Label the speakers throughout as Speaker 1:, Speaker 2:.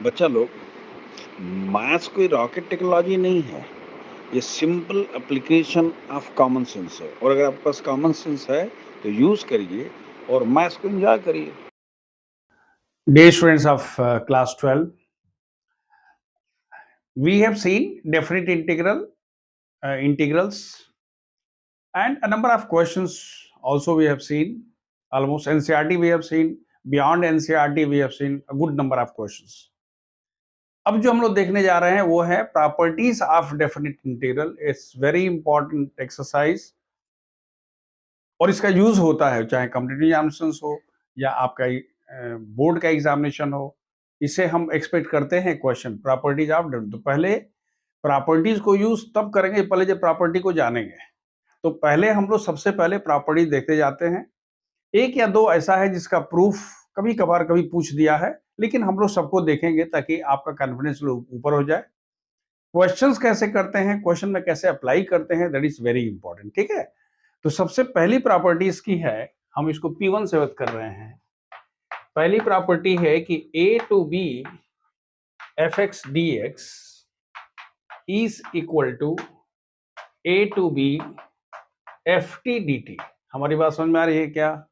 Speaker 1: बच्चा लोग, मैथ्स कोई रॉकेट टेक्नोलॉजी नहीं है। ये simple application of common sense है और अगर आपके पास कॉमन सेंस है तो यूज करिए और मैथ्स को एंजॉय करिए।
Speaker 2: Dear students of class 12, we have seen definite integrals, and a number of questions also we have seen. Almost NCRT we have seen, beyond NCRT we have seen a good number of questions. अब जो हम लोग देखने जा रहे हैं वो है properties of definite integral. It's very important exercise और इसका यूज होता है चाहे कॉम्पिटिटिव एग्जामिनेशन हो या आपका बोर्ड का एग्जामिनेशन हो. इसे हम एक्सपेक्ट करते हैं क्वेश्चन प्रॉपर्टीज ऑफ. तो पहले प्रॉपर्टीज को यूज तब करेंगे पहले जब प्रॉपर्टी को जानेंगे. तो पहले हम लोग सबसे पहले प्रॉपर्टी देखते जाते हैं. एक या दो ऐसा है जिसका प्रूफ कभी कभार कभी पूछ दिया है, लेकिन हम लोग सबको देखेंगे ताकि आपका कॉन्फिडेंस ऊपर हो जाए. क्वेश्चंस कैसे करते हैं, क्वेश्चन में कैसे अप्लाई करते हैं, दैट इज वेरी इंपॉर्टेंट. ठीक है, तो सबसे पहली प्रॉपर्टी इसकी है, हम इसको P1 से व्यक्त कर रहे हैं. पहली प्रॉपर्टी है कि a to b fx dx is equal to a to b ft dt. हमारी बात समझ में आ रही है क्या?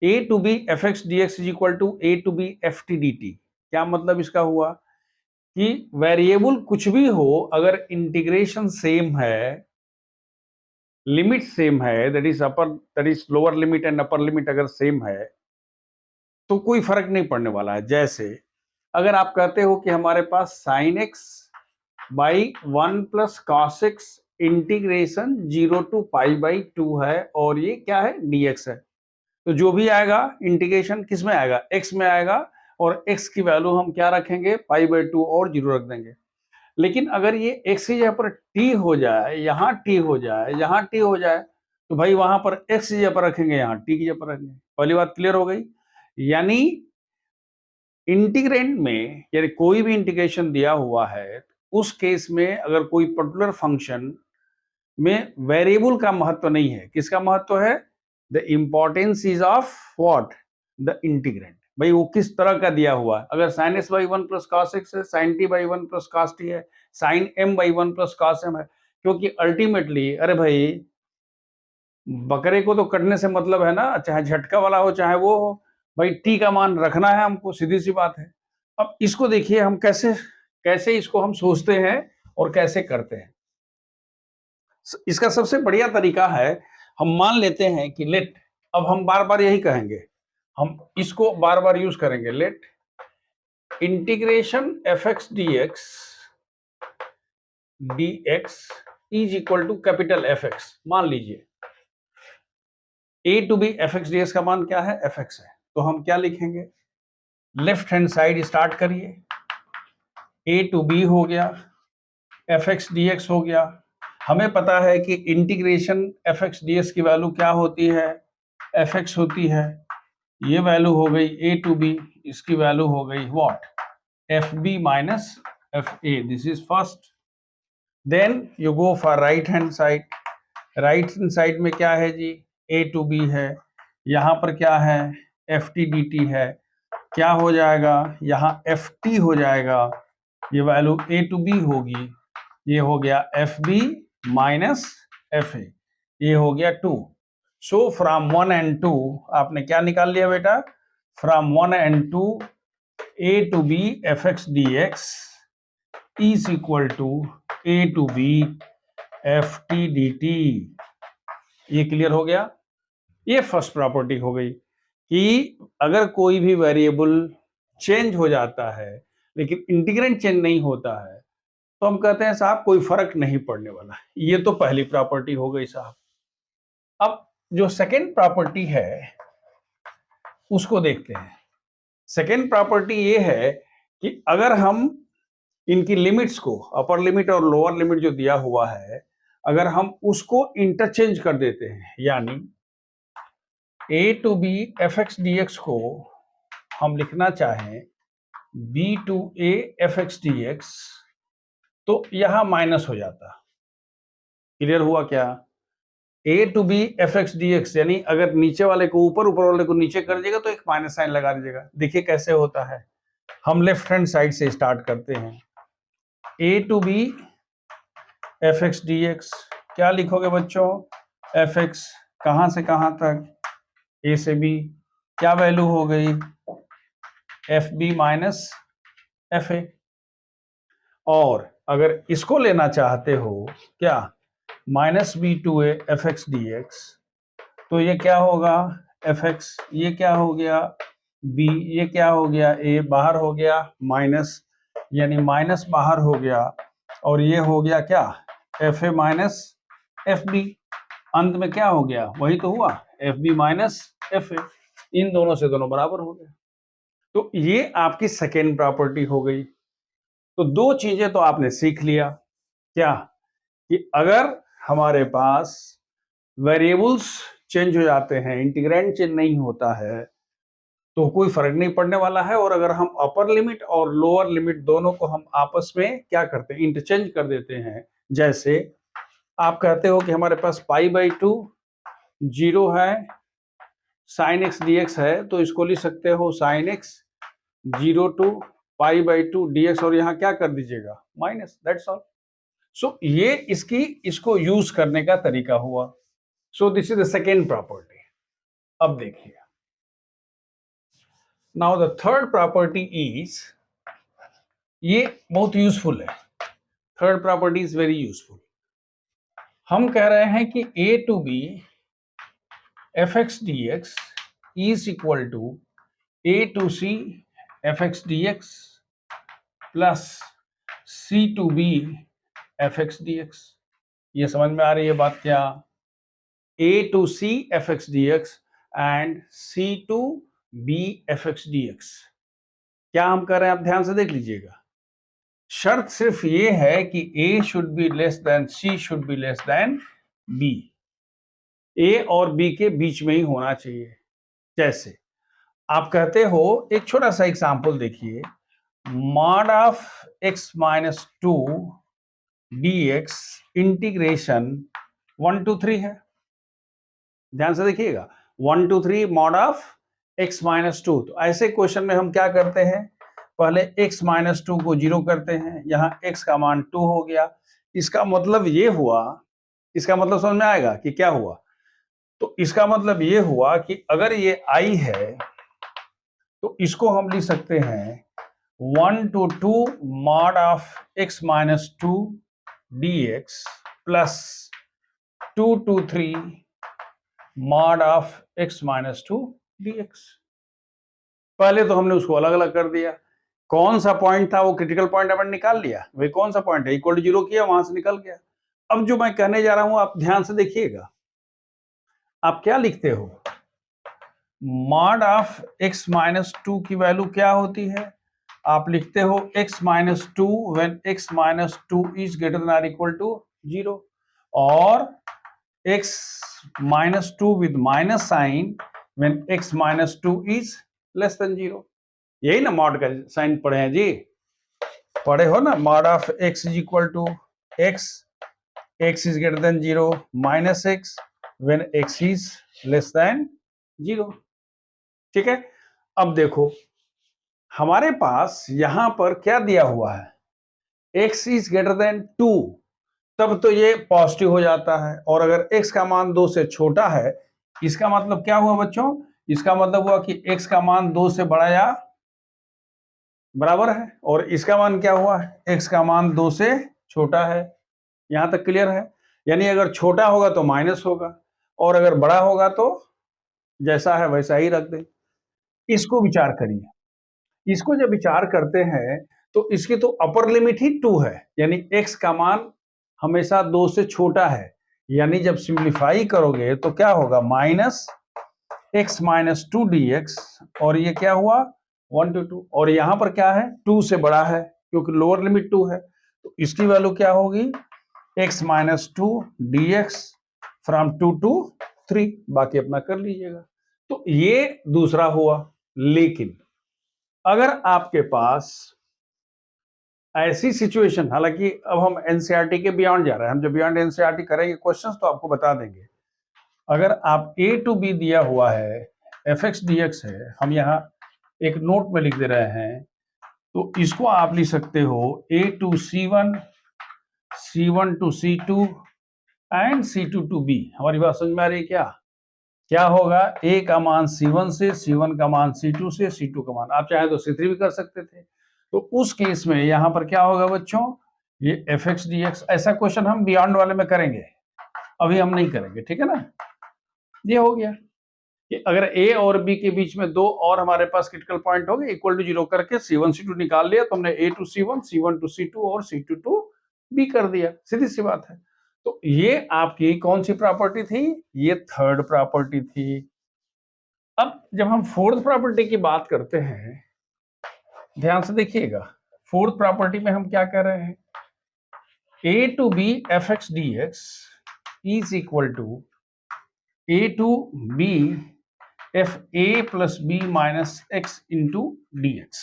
Speaker 2: a to b fx dx is equal to a to b ft dt. क्या मतलब इसका हुआ कि वेरिएबल कुछ भी हो, अगर इंटीग्रेशन सेम है, लिमिट सेम है, that is lower limit and upper limit अगर सेम है तो कोई फर्क नहीं पड़ने वाला है. जैसे अगर आप कहते हो कि हमारे पास sine x by 1 plus cos x integration 0 to pi by 2 है और ये क्या है, dx है. तो जो भी आएगा इंटीग्रेशन किस में आएगा, x में आएगा, और x की वैल्यू हम क्या रखेंगे, पाई बाई 2 और 0 रख देंगे. लेकिन अगर ये x की जगह पर t हो जाए, यहाँ t हो जाए, यहाँ t हो जाए, तो भाई वहां पर x की जगह पर रखेंगे, यहाँ t की जगह पर रखेंगे. पहली बात क्लियर हो गई. यानी इंटीग्रेंड में यानी कोई भी इंटीग्रेशन दिया हुआ है, उस केस में अगर कोई पर्टिकुलर फंक्शन में वेरिएबल का महत्व नहीं है, किसका महत्व है, the importance is of what, the integrand. भाई वो किस तरह का दिया हुआ है. अगर sine s by 1 plus cos x है, sine t by 1 plus cos t है, sine m by 1 plus cos m है, क्योंकि अल्टीमेटली अरे भाई बकरे को तो कटने से मतलब है ना, चाहे झटका वाला हो चाहे वो हो, भाई टी का मान रखना है हमको, सीधी सी बात है. अब इसको देखिए हम कैसे कैसे इसको हम सोचते हैं और कैसे करते हैं. इसका सबसे बढ़िया तरीका है, हम मान लेते हैं कि लेट, अब हम बार बार यही कहेंगे, हम इसको बार बार यूज करेंगे, let integration f x d x is equal to capital F x. मान लीजिए a to b f x d x का मान क्या है, एफ एक्स है. तो हम क्या लिखेंगे, लेफ्ट हैंड साइड स्टार्ट करिए, a टू बी हो गया, एफ एक्स डी एक्स हो गया. हमें पता है कि integration f x d x की वैल्यू क्या होती है, एफ एक्स होती है. ये वैल्यू हो गई a टू बी, इसकी वैल्यू हो गई what, f b minus f a. This is first. Then you go for right hand side. Right hand side में क्या है जी, a टू बी है, यहाँ पर क्या है, एफ टी डी टी है. क्या हो जाएगा, यहाँ एफ टी हो जाएगा, ये वैल्यू a टू बी होगी, ये हो गया f b minus f a, ये हो गया 2. सो फ्रॉम 1 एंड 2 आपने क्या निकाल लिया बेटा, from 1 and 2 a to b f x d x is equal to a to b f t d t. ये क्लियर हो गया. ये फर्स्ट प्रॉपर्टी हो गई कि अगर कोई भी वेरिएबल चेंज हो जाता है लेकिन इंटीग्रेंड चेंज नहीं होता है तो हम कहते हैं साहब कोई फर्क नहीं पड़ने वाला. ये तो पहली प्रॉपर्टी हो गई साहब. अब जो सेकेंड प्रॉपर्टी है उसको देखते हैं. सेकेंड प्रॉपर्टी ये है कि अगर हम इनकी लिमिट्स को, अपर लिमिट और लोअर लिमिट जो दिया हुआ है, अगर हम उसको इंटरचेंज कर देते हैं, यानी a to b f x d x को हम लिखना चाहें b to a f x d x, तो यहां माइनस हो जाता. क्लियर हुआ क्या, a to b f x d x, यानी अगर नीचे वाले को ऊपर, ऊपर वाले को नीचे कर दीजिएगा तो एक माइनस साइन लगा दीजिएगा. देखिए कैसे होता है, हम लेफ्ट हैंड साइड से स्टार्ट करते हैं। A to b f x d x, क्या लिखोगे बच्चों? एफ एक्स कहाँ से कहाँ तक? ए से बी, क्या वैल्यू हो गई? F b minus f a. और अगर इसको लेना चाहते हो क्या, minus b to a f x d x, तो ये क्या होगा? एफ एक्स, ये क्या हो गया? बी, ये क्या हो गया? ए, बाहर हो गया माइनस, यानी माइनस बाहर हो गया, और ये हो गया क्या? F a minus f b. अंत में क्या हो गया? वही तो हुआ, f b minus f a. इन दोनों से दोनों बराबर हो गए। तो ये आपकी सेकेंड प्रॉपर्टी हो गई। तो दो चीजें तो आपने सीख लिया, क्या? कि अगर हमारे पास वेरिएबल्स चेंज हो जाते हैं, इंटीग्रैंड चेंज नहीं होता है, तो कोई फर्क नहीं पड़ने वाला है। और अगर हम अपर लिमिट और लोअर लिमिट दोनों को हम आपस में क्या करते हैं? इंटरचेंज कर देते हैं। जैसे आप कहते हो कि हमारे पास पाई बाई टू जीरो है, साइन एक्स डी एक्स है, तो इसको लिख सकते हो sine x zero to pi by two d x, और यहाँ क्या कर दीजिएगा? Minus, that's all. सो ये इसको यूज करने का तरीका हुआ। So this is the second property. अब देखिए, now the third property is, ये बहुत यूजफुल है। Third property is very useful. हम कह रहे हैं कि a to b f x d x is equal to a to c f x d x plus c to b f x d x. ये समझ में आ रही है बात क्या? A to c f x d x and c to b f x d x. क्या हम कर रहे हैं? आप ध्यान से देख लीजिएगा। शर्त सिर्फ ये है कि A should be less than C should be less than B। A और B के बीच में ही होना चाहिए। जैसे आप कहते हो, एक छोटा सा एग्जांपल देखिए, mod of x minus to d x integration 1 to 3 है। ध्यान से देखिएगा, 1 to 3 mod of x minus to. तो ऐसे क्वेश्चन में हम क्या करते हैं? पहले x माइनस टू को जीरो करते हैं, यहाँ x का मान 2 हो गया। इसका मतलब ये हुआ, इसका मतलब समझ में आएगा कि क्या हुआ? तो इसका मतलब ये हुआ कि अगर ये I है, तो इसको हम लिख सकते हैं 1 to 2 mod of x minus to d x plus 2 to 3 mod of x minus to d x. पहले तो हमने उसको अलग अलग कर दिया। कौन सा पॉइंट था? वो क्रिटिकल पॉइंट हमने निकाल लिया। वही कौन सा पॉइंट है? इक्वल टू जीरो किया, वहां से निकल गया। अब जो मैं कहने जा रहा हूं, आप ध्यान से देखिएगा। आप क्या लिखते हो? Mod of x minus two की वैल्यू क्या होती है? आप लिखते हो x minus two when x minus two is greater than or equal to zero, और x minus two with minus sign when x minus two is less than zero. यही ना मॉड का साइन पढ़े हैं जी? पढ़े हो ना? Mod of x is equal to x, x is greater than zero, minus x when x is less than zero. ठीक है। अब देखो, हमारे पास यहां पर क्या दिया हुआ है? x इज ग्रेटर देन 2, तब तो ये पॉजिटिव हो जाता है। और अगर x का मान 2 से छोटा है, इसका मतलब क्या हुआ बच्चों? इसका मतलब हुआ कि x का मान 2 से बड़ा या बराबर है, और इसका मान क्या हुआ? x का मान 2 से छोटा है। यहां तक क्लियर है? यानी अगर छोटा होगा तो माइनस होगा, और अगर बड़ा होगा तो जैसा है वैसा ही रख दें। इसको विचार करिए। इसको जब विचार करते हैं तो इसकी तो अपर लिमिट ही 2 है, यानी x का मान हमेशा 2 से छोटा है। यानी जब सिंप्लीफाई करोगे तो क्या होगा? Minus x minus to d x, और ये क्या हुआ? 1 to 2, और यहां पर क्या है? 2 से बड़ा है, क्योंकि लोअर लिमिट 2 है। तो इसकी वैल्यू क्या होगी? x minus to d x from 2 to 3। बाकी अपना कर लीजिएगा। तो ये दूसरा हुआ। लेकिन अगर आपके पास ऐसी सिचुएशन, हालांकि अब हम एनसीईआरटी के बियॉन्ड जा रहे हैं, हम जब बियॉन्ड एनसीईआरटी करेंगे क्वेश्चंस तो आपको बता देंगे। अगर आप ए टू बी दिया हुआ है, एफ एक्स डी एक्स है, हम यहाँ एक नोट में लिख दे रहे हैं तो इसको आप लिख सकते हो A to C1, C1 to C2 and C2 to B। हमारी बात समझ में आ रही है क्या? क्या होगा? A का मान C1 से, C1 का मान C2 से, C2 का मान, आप चाहे तो C3 भी कर सकते थे। तो उस केस में यहां पर क्या होगा बच्चों? ये fx dx, ऐसा क्वेश्चन हम बियॉन्ड वाले में करेंगे, अभी हम नहीं करेंगे, ठीक है ना? ये हो गया कि अगर A और B के बीच में दो और हमारे पास क्रिटिकल पॉइंट हो गए, इक्वल टू 0 करके C1 C2 निकाल लिया, तो हमने A to C1, C1 to C2 और C2 टू B कर दिया, सीधी सी बात है। तो ये आपकी कौन सी प्रॉपर्टी थी? ये थर्ड प्रॉपर्टी थी। अब जब हम फोर्थ प्रॉपर्टी की बात करते हैं, ध्यान से देखिएगा, फोर्थ प्रॉपर्टी में हम क्या कर रहे हैं? A to B fx dx is equal to A to B f a plus b minus x into dx।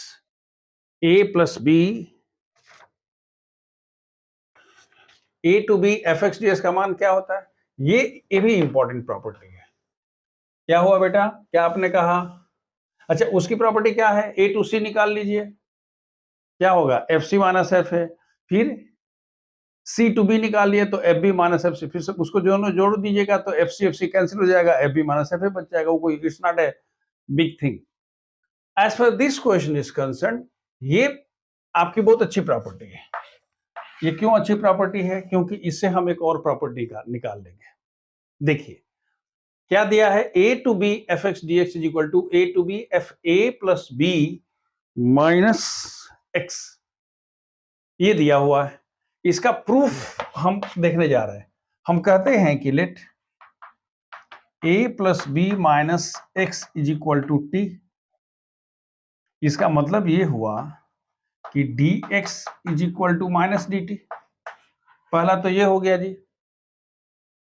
Speaker 2: a plus b, a to b f x dx का मान क्या होता है? ये भी इंपॉर्टेंट प्रॉपर्टी है। क्या हुआ बेटा? क्या आपने कहा? अच्छा, उसकी प्रॉपर्टी क्या है? a टू c निकाल लीजिए, क्या होगा? एफ सी माइनस एफ है। फिर सी टू बी निकाल लिए तो f b minus f c, फिर से उसको दोनों जोड़ दीजिएगा तो एफ सी कैंसिल हो जाएगा, एफ बी माइनस एफ बच जाएगा। वो कोई it's not a big thing as far this question is concern. ये आपकी बहुत अच्छी प्रॉपर्टी है। ये क्यों अच्छी प्रॉपर्टी है? क्योंकि इससे हम एक और प्रॉपर्टी का निकाल लेंगे। देखिए क्या दिया है? a to b f x d x is equal to a to b f a plus b minus x, ये दिया हुआ है। इसका प्रूफ हम देखने जा रहे हैं। हम कहते हैं कि let a plus b minus x is equal to t. इसका मतलब ये हुआ कि d x is equal to minus d t. पहला तो ये हो गया जी,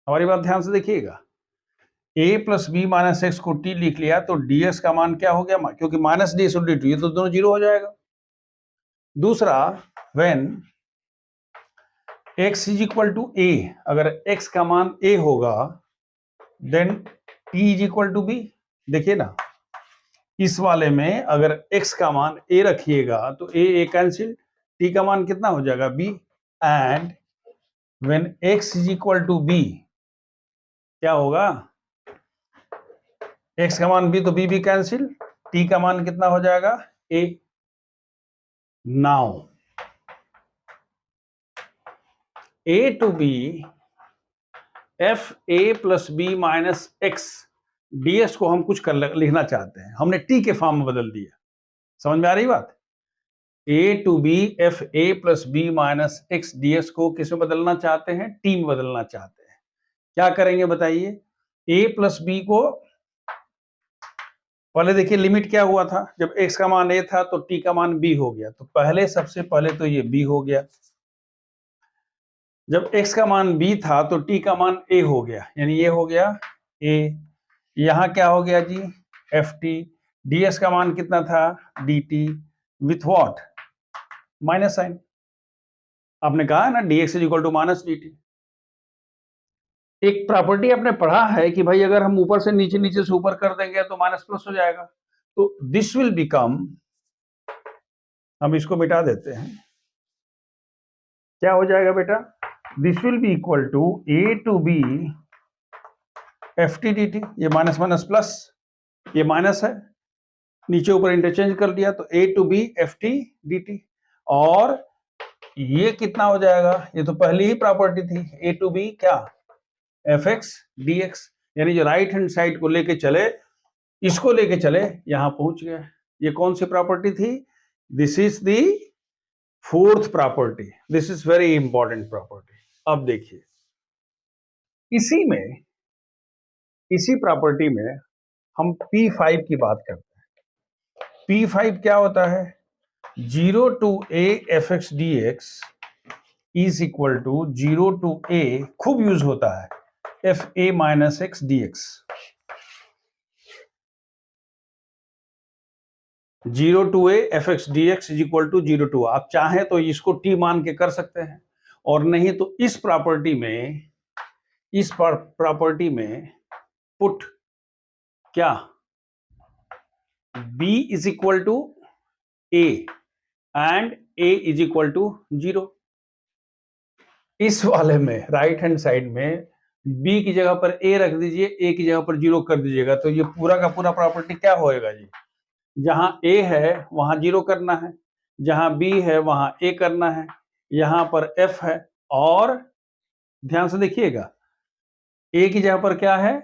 Speaker 2: हमारी बात ध्यान से देखिएगा। a plus b minus x को t लिख लिया तो ds का मान क्या हो गया? क्योंकि माइनस ds और dt, ये तो दोनों जीरो हो जाएगा। दूसरा, when x is equal to a, अगर x का मान a होगा then t is equal to b। देखिए ना, इस वाले में अगर x का मान a रखिएगा तो a कैंसिल, t का मान कितना हो जाएगा? b। And when x is equal to b, क्या होगा? x का मान b तो b भी कैंसिल, t का मान कितना हो जाएगा? a। Now a to b f a plus b minus x ds को हम कुछ कर लिखना चाहते हैं, हमने t के फॉर्म में बदल दिया। समझ में आ रही बात? a to b f a plus b minus x ds को किस में बदलना चाहते हैं? t में बदलना चाहते हैं। क्या करेंगे बताइए? a प्लस बी को पहले देखिए लिमिट क्या हुआ था, जब x का मान a था तो t का मान b हो गया, तो पहले सबसे पहले तो ये b हो गया। जब x का मान b था तो t का मान a हो गया, यानी ये हो गया a। यहां क्या हो गया जी? F T. ds का मान कितना था? dt with what? Minus sign. आपने कहा है ना dx is equal to minus dt। एक प्रॉपर्टी आपने पढ़ा है कि भाई अगर हम ऊपर से नीचे, नीचे से ऊपर कर देंगे तो माइनस प्लस हो जाएगा। तो दिस विल बिकम, हम इसको मिटा देते हैं, क्या हो जाएगा बेटा? This will be equal to a to b f t d t. ये माइनस माइनस प्लस, ये माइनस है, नीचे ऊपर इंटरचेंज कर दिया तो a to b f t d t. और ये कितना हो जाएगा? ये तो पहली ही प्रॉपर्टी थी, ए टू बी क्या? F x d x. यानी जो राइट हैंड साइड को लेके चले, इसको लेके चले, यहां पहुंच गए। ये कौन सी प्रॉपर्टी थी? This is the fourth property. This is very important property. अब देखिए, इसी में, इसी प्रॉपर्टी में हम P5 की बात करते हैं। P5 क्या होता है? 0 to a f x d x is equal to 0 to a, खूब यूज होता है, f a minus x d x. 0 to a f x d x is equal to 0 to, आप चाहें तो इसको t मान के कर सकते हैं, और नहीं तो इस प्रॉपर्टी में, इस प्रॉपर्टी में पुट क्या? b is equal to a, and a is equal to 0। इस वाले में राइट हैंड साइड में b की जगह पर a रख दीजिए, a की जगह पर 0 कर दीजिएगा, तो ये पूरा का पूरा प्रॉपर्टी क्या होएगा जी? जहां a है वहां 0 करना है, जहां b है वहां a करना है, यहां पर f है, और ध्यान से देखिएगा a की जगह पर क्या है,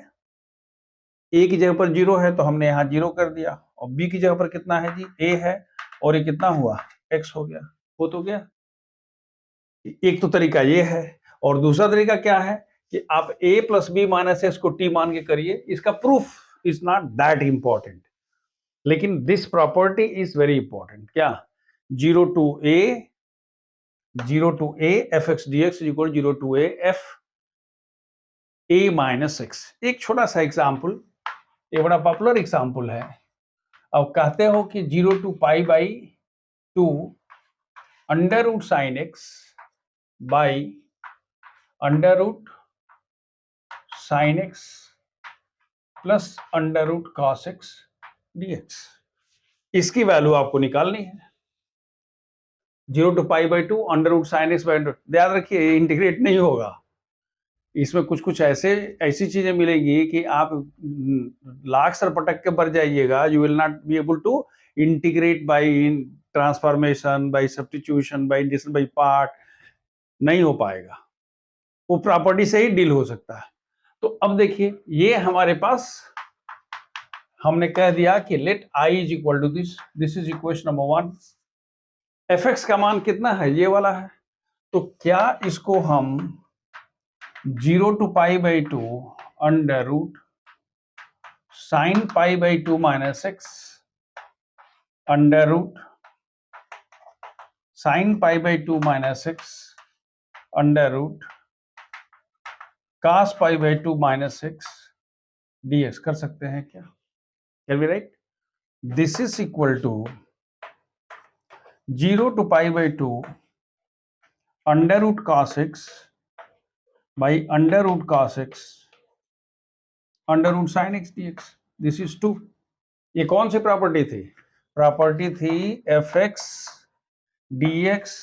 Speaker 2: a की जगह पर 0 है तो हमने यहाँ 0 कर दिया, और b की जगह पर कितना है जी? a है, और ये कितना हुआ? x हो गया। हो तो गया। एक तो तरीका ये है, और दूसरा तरीका क्या है कि आप a plus b minus x को t मान के करिए। इसका proof is not that important, लेकिन this property is very important. क्या? 0 to a f x d x equal 0 to a f a minus x. एक छोटा सा एग्जाम्पल, ये बड़ा पॉपुलर एग्जाम्पल है। अब कहते हो कि 0 to pi by 2 under root sine x by under root sine x plus under root cos x dx। इसकी वैल्यू आपको निकालनी है। 0 to pi by 2 under root sine x by under, याद रखिए इंटीग्रेट नहीं होगा, इसमें कुछ कुछ ऐसी चीजें मिलेंगी कि आप लाख सर पटक के बढ़ जाइएगा। You will not be able to integrate by transformation, by substitution, by integration by part, नहीं हो पाएगा। वो प्रॉपर्टी से ही डील हो सकता है। तो अब देखिए ये हमारे पास हमने कह दिया कि let i is equal to this is equation number 1। F x का मान कितना है? ये वाला है। तो क्या इसको हम 0 to pi by 2 under root sine pi by 2 minus x under root sine pi by 2 minus x under root cos pi by 2 minus x dx कर सकते हैं क्या? Can be right? This is equal to 0 to pi by 2 under root cos x by under root cos x under root sine x dx। This is 2। ये कौन सी property थी? Property थी f x d x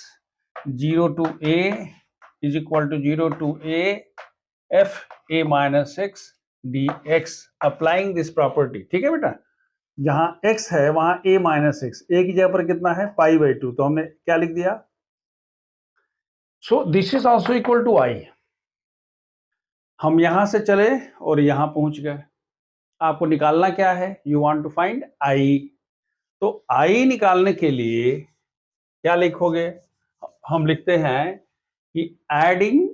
Speaker 2: 0 to a is equal to 0 to a f a minus x d x, applying this property. ठीक है बेटा, जहां x है वहां a माइनस एक्स, a की जगह पर कितना है? पाई बाई 2, तो हमने क्या लिख दिया? So this is also equal to i। हम यहां से चले और यहां पहुंच गए। आपको निकालना क्या है? You want to find i। तो i निकालने के लिए क्या लिखोगे? हम लिखते हैं कि एडिंग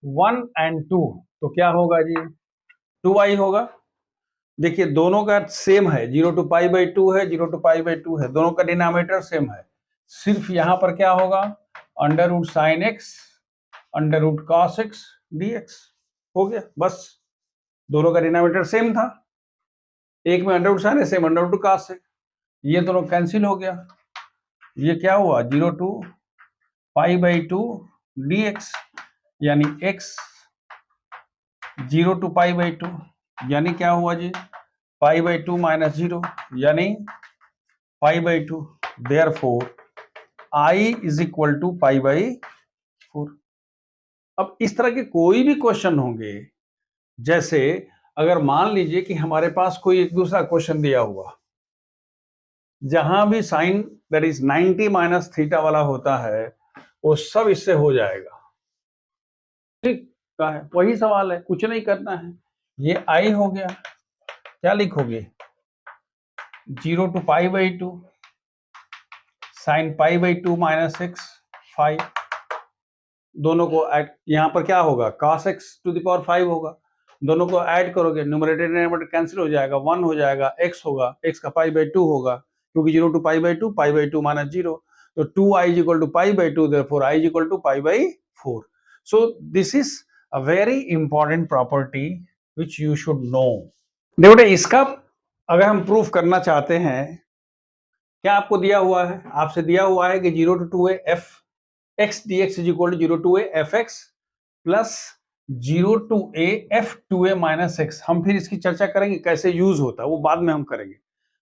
Speaker 2: 1 एंड 2, तो क्या होगा जी? 2i होगा। देखिए दोनों का सेम है, 0 टू पाई बाई 2 है, 0 टू पाई बाई 2 है, दोनों का डिनोमिनेटर सेम है। सिर्फ यहां पर क्या होगा? Under root sine x under root cos x dx हो गया, बस। दोनों का डिनोमिनेटर सेम था, एक में अंडर रूट साइन है, सेम अंडर रूट कॉस है, ये दोनों कैंसिल हो गया। ये क्या हुआ? 0 टू पाई बाई 2 dx, यानी x 0 टू पाई बाई 2, यानी क्या हुआ जी? पाई बाई 2 माइनस 0, यानी pi by 2। Therefore i is equal to pi by 4। अब इस तरह के कोई भी क्वेश्चन होंगे, जैसे अगर मान लीजिए कि हमारे पास कोई एक दूसरा क्वेश्चन दिया हुआ जहां भी sine that is 90 minus theta वाला होता है, वो सब इससे हो जाएगा। ठीक का है, वही सवाल है, कुछ नहीं करना है। ये i हो गया, क्या लिखोगे? 0 to pi by 2 sine pi by 2 minus x 5, दोनों को ऐड, यहां पर क्या होगा? cos x to the power 5 होगा। दोनों को ऐड करोगे, न्यूमरेटर डिनोमिनेटर कैंसिल हो जाएगा, 1 हो जाएगा, x होगा, x का पाई बाई 2 होगा, क्योंकि 0 टू पाई बाई 2 माइनस 0, तो 2i is equal to pi by 2, therefore i is equal to pi by 4। So this is a very important property which you should know. देखो इसका अगर हम proof करना चाहते हैं, क्या आपको दिया हुआ है? आपसे दिया हुआ है कि 0 to 2a f x dx is equal to 0 to a f x plus 0 to a f 2a minus x। हम फिर इसकी चर्चा करेंगे कैसे यूज होता है, वो बाद में हम करेंगे।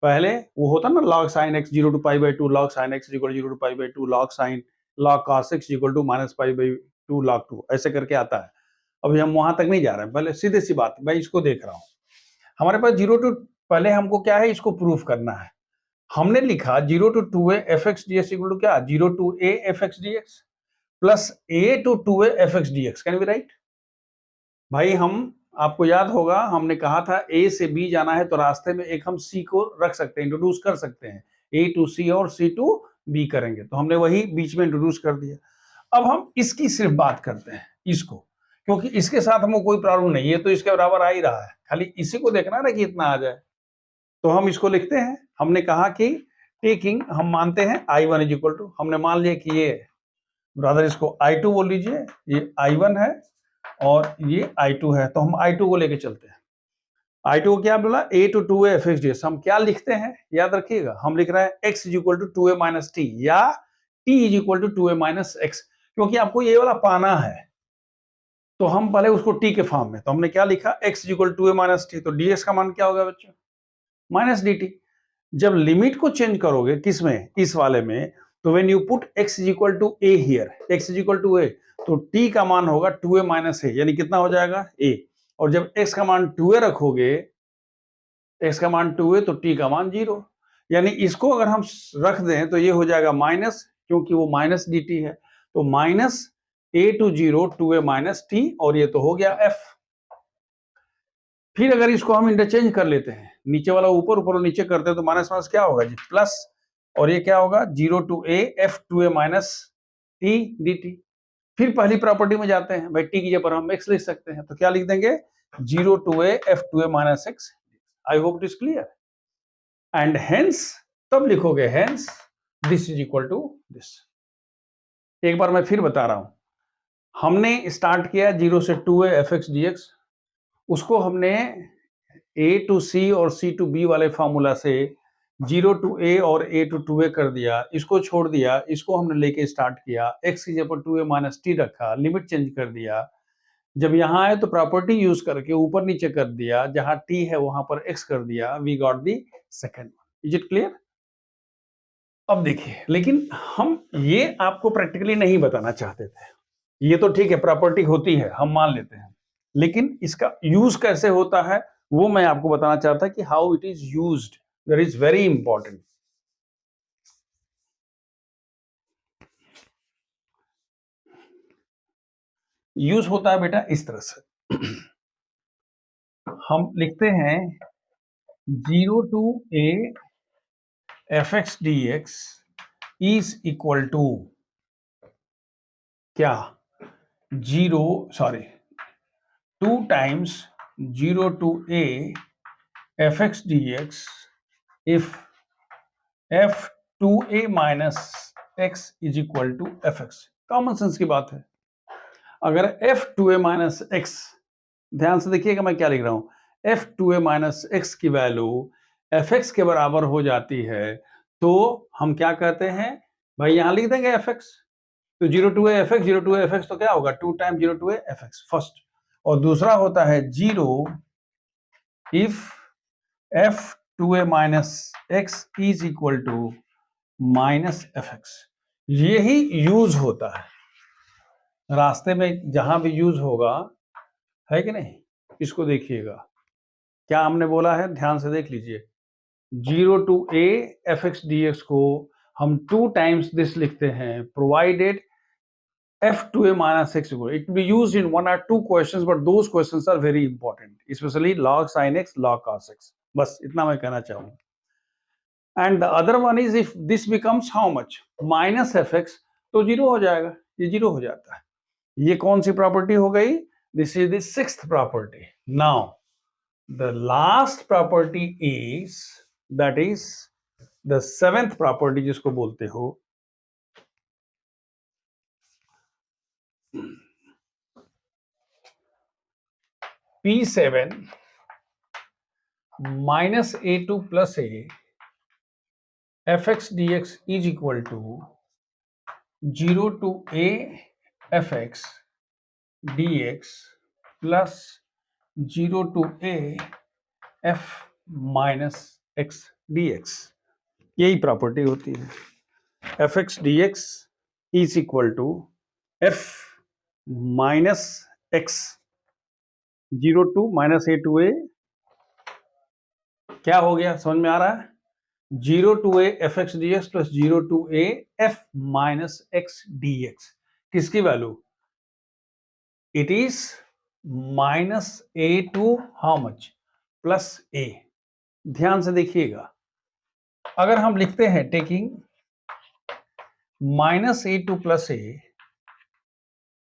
Speaker 2: पहले वो होता ना log sin x 0 to pi by 2 log sin x equal to 0 to pi by 2 log cos x equal to minus pi by 2 log 2 ऐसे करके आता है। अभी हम वहां तक नहीं जा रहे हैं, पहले सीधे सी बात मैं इसको देख रहा हूं। हमारे पास 0 to पहले हमको क्या है, इसको प्रूफ करना है। हमने लिखा 0 to 2a fx dx equal to क्या 0 to a fx dx प्लस a to 2a fx dx। Can be right? भाई हम आपको याद होगा हमने कहा था A से B जाना है तो रास्ते में एक हम C को रख सकते हैं, इंट्रोड्यूस कर सकते हैं। A to C और C to B करेंगे तो हमने वही बीच में इंट्रोड्यूस कर दिया। अब हम इसकी सिर्फ बात करते हैं, इसको, क्योंकि इसके साथ हमको कोई प्रॉब्लम नहीं है, तो इसके बराबर आ ही रहा है, खाली इसी को देखना है ना कि इतना आ जाए। तो हम इसको लिखते हैं। हमने कहा कि टेकिंग, हम मानते हैं I1 इज इक्वल टू, हमने मान लिया कि ये ब्रदर इसको I2 बोल लीजिए, ये I1 है और ये I2 है, तो हम I2 को लेके चलते हैं। I2 को क्या बोला, A to 2A fx dx। हम क्या लिखते हैं याद रखिएगा, हम लिख रहे हैं x is equal to 2a minus t या t is equal to 2a minus x, क्योंकि आपको ये वाला पाना है तो हम पहले उसको t के फॉर्म में, तो हमने क्या लिखा x is equal to 2a minus t, तो dx का मान क्या होगा बच्चों, माइनस dt। जब लिमिट को चेंज करोगे किसमें, इस वाले में, तो when you put x is equal to a here, x is equal to a, तो t का मान होगा 2a माइनस a, यानी कितना हो जाएगा a। और जब x का मान 2a रखोगे, x का मान 2a तो t का मान 0, यानी इसको अगर हम रख दें तो ये हो जाएगा माइनस, क्योंकि वो माइनस dt है, तो minus a to 0 2a minus t, और ये तो हो गया f। फिर अगर इसको हम इंटरचेंज कर लेते हैं, नीचे वाला ऊपर, ऊपर नीचे करते हैं, तो माइनस माइनस क्या होगा जी, प्लस, और ये क्या होगा 0 to a f 2a minus t dt। फिर पहली प्रॉपर्टी में जाते हैं, भाई t की जगह पर हम x लिख सकते हैं, तो क्या लिख देंगे 0 to a f 2a minus x। I hope it is clear. And hence, तब लिखोगे hence this is equal to this. एक बार मैं फिर बता रहा हूं, हमने स्टार्ट किया 0 से 2a fx dx, उसको हमने a टू c और c टू b वाले फॉर्मूला से 0 टू a और a टू 2a कर दिया, इसको छोड़ दिया, इसको हमने लेके स्टार्ट किया, x की जगह पर 2a माइनस t रखा, लिमिट चेंज कर दिया, जब यहाँ आए तो प्रॉपर्टी यूज करके ऊपर नीचे कर दिया, जहां t है वहां पर x कर दिया, we got the second one. Is it clear? अब देखिए, लेकिन हम ये आपको प्रैक्टिकली नहीं बताना चाहते थे, ये तो ठीक है प्रॉपर्टी होती है हम मान लेते हैं, लेकिन इसका यूज कैसे होता है वो मैं आपको बताना चाहता कि how it is used, that is very important. Use होता है बेटा इस तरह से, हम लिखते हैं 0 to a fx dx is equal to क्या, 2 times 0 to a fx dx if f 2a minus x is equal to fx। Common sense की बात है, अगर f 2a माइनस x, ध्यान से देखिएगा मैं क्या लिख रहा हूं, f 2a माइनस x की वैल्यू fx के बराबर हो जाती है, तो हम क्या कहते हैं भाई, यहां लिख देंगे fx, तो 0 to a fx, 0 to a fx तो क्या होगा 2 time 0 to a fx first, और दूसरा होता है 0 if f 2a minus x is equal to minus fx। यही यूज होता है रास्ते में, जहां भी यूज होगा, है कि नहीं, इसको देखिएगा क्या हमने बोला है, ध्यान से देख लीजिए। 0 टू a fx dx को हम 2 टाइम्स दिस लिखते हैं, provided f to a minus x equal. It will be used in 1 or 2 questions, but those questions are very important, especially log sin x, log cos x. बस इतना मैं कहना चाहूंगा। And the other one is if this becomes how much minus fx, तो 0 हो जाएगा, ये 0 हो जाता है। ये कौन सी प्रॉपर्टी हो गई, this is the 6th property. Now the last property is, that is the 7th property जिसको बोलते हो P7 minus A2 plus A fx dx is equal to 0 to a fx dx plus 0 to a f minus x dx, यही property होती है। fx dx is equal to f minus x, 0 to minus a to a, क्या हो गया समझ में आ रहा है? 0 to a f x d x plus 0 to a f minus x d x, किसकी value? It is minus a to how much plus a। ध्यान से देखिएगा, अगर हम लिखते हैं taking minus a to plus a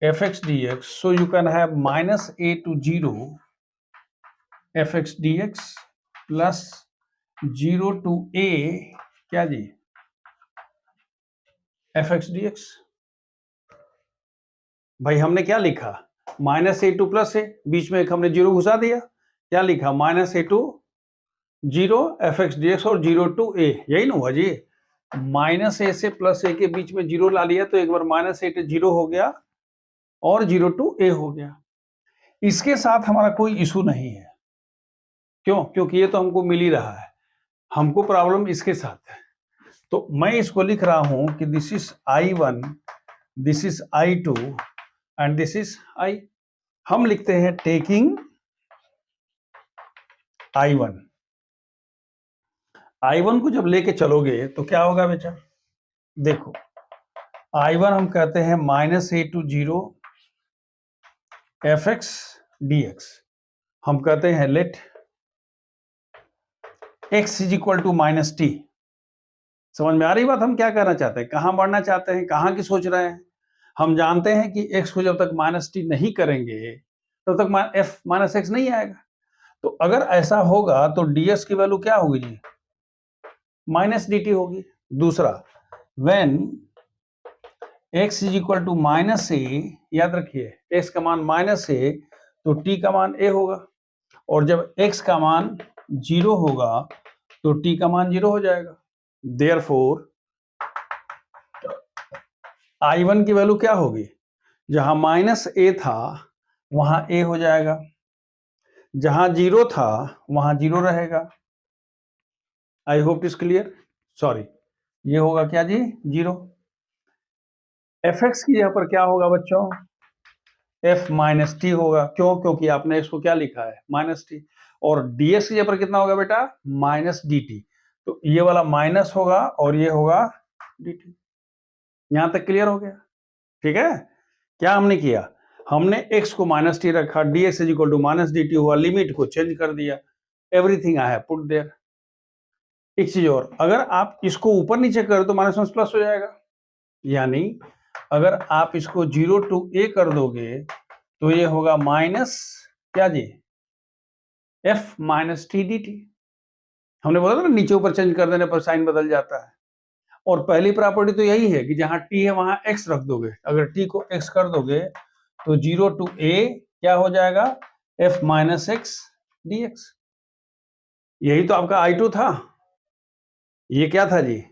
Speaker 2: f x d x, so you can have minus a to 0 f x d x plus 0 to a, क्या जी, f x d x. भाई हमने क्या लिखा? Minus a to plus a, बीच में एक हमने जीरो घुसा दिया, क्या लिखा? Minus a to 0 f x d x और 0 टू ए, यही ना हुआ जी। माइनस ए से प्लस ए के बीच में जीरो ला लिया तो एक बार माइनस ए टू 0 हो गया और 0 टू ए हो गया। इसके साथ हमारा कोई इशू नहीं है, क्यों? क्योंकि ये तो हमको मिल ही रहा है, हमको प्रॉब्लम इसके साथ है। तो मैं इसको लिख रहा हूं कि this is I1, this is I2 and this is I। हम लिखते हैं टेकिंग I1, I1 को जब लेके चलोगे तो क्या होगा बेटा? देखो I1 हम कहते हैं minus a to 0 f x d x, हम कहते हैं let x is equal to minus t. समझ में आ रही बात? हम क्या करना चाहते हैं, कहां बढ़ना चाहते हैं, कहां की सोच रहे हैं? हम जानते हैं कि x को जब तक माइनस टी नहीं करेंगे तब तक f माइनस एक्स नहीं आएगा। तो अगर ऐसा होगा तो ds की वैल्यू क्या होगी जी? माइनस dt होगी। दूसरा, when x is equal to minus a, याद रखिए x का मान माइनस ए तो t का मान a होगा, और जब x का मान 0 होगा तो t का मान 0 हो जाएगा। देयरफॉर I1 की वैल्यू क्या होगी? जहां माइनस ए था वहां a हो जाएगा, जहां 0 था वहां 0 रहेगा। I hope is clear. Sorry, ये होगा क्या जी? 0। एफ एक्स की जगह पर क्या होगा बच्चों? एफ माइनस टी होगा। क्यों? क्योंकि आपने इसको क्या लिखा है? Minus T. और डीएक्स की जगह पर कितना होगा बेटा? Minus d T. तो ये वाला माइनस होगा और ये होगा डी टी। यहां तक क्लियर हो गया? ठीक है। क्या हमने किया? हमने x को माइनस टी रखा, dx is equal to minus d t हुआ, लिमिट को चेंज कर दिया, everything I have put there. एक चीज और, अगर आप इसको ऊपर नीचे करो तो माइनस माइनस प्लस हो जाएगा, यानी अगर आप इसको 0 टू a कर दोगे तो ये होगा माइनस क्या जी? f minus T d T. हमने बोला था ना नीचे ऊपर चेंज कर देने पर साइन बदल जाता है। और पहली प्रॉपर्टी तो यही है कि जहां t है वहां x रख दोगे, अगर t को x कर दोगे तो 0 टू a क्या हो जाएगा? f minus x d x. यही तो आपका I2 था। ये क्या था जी?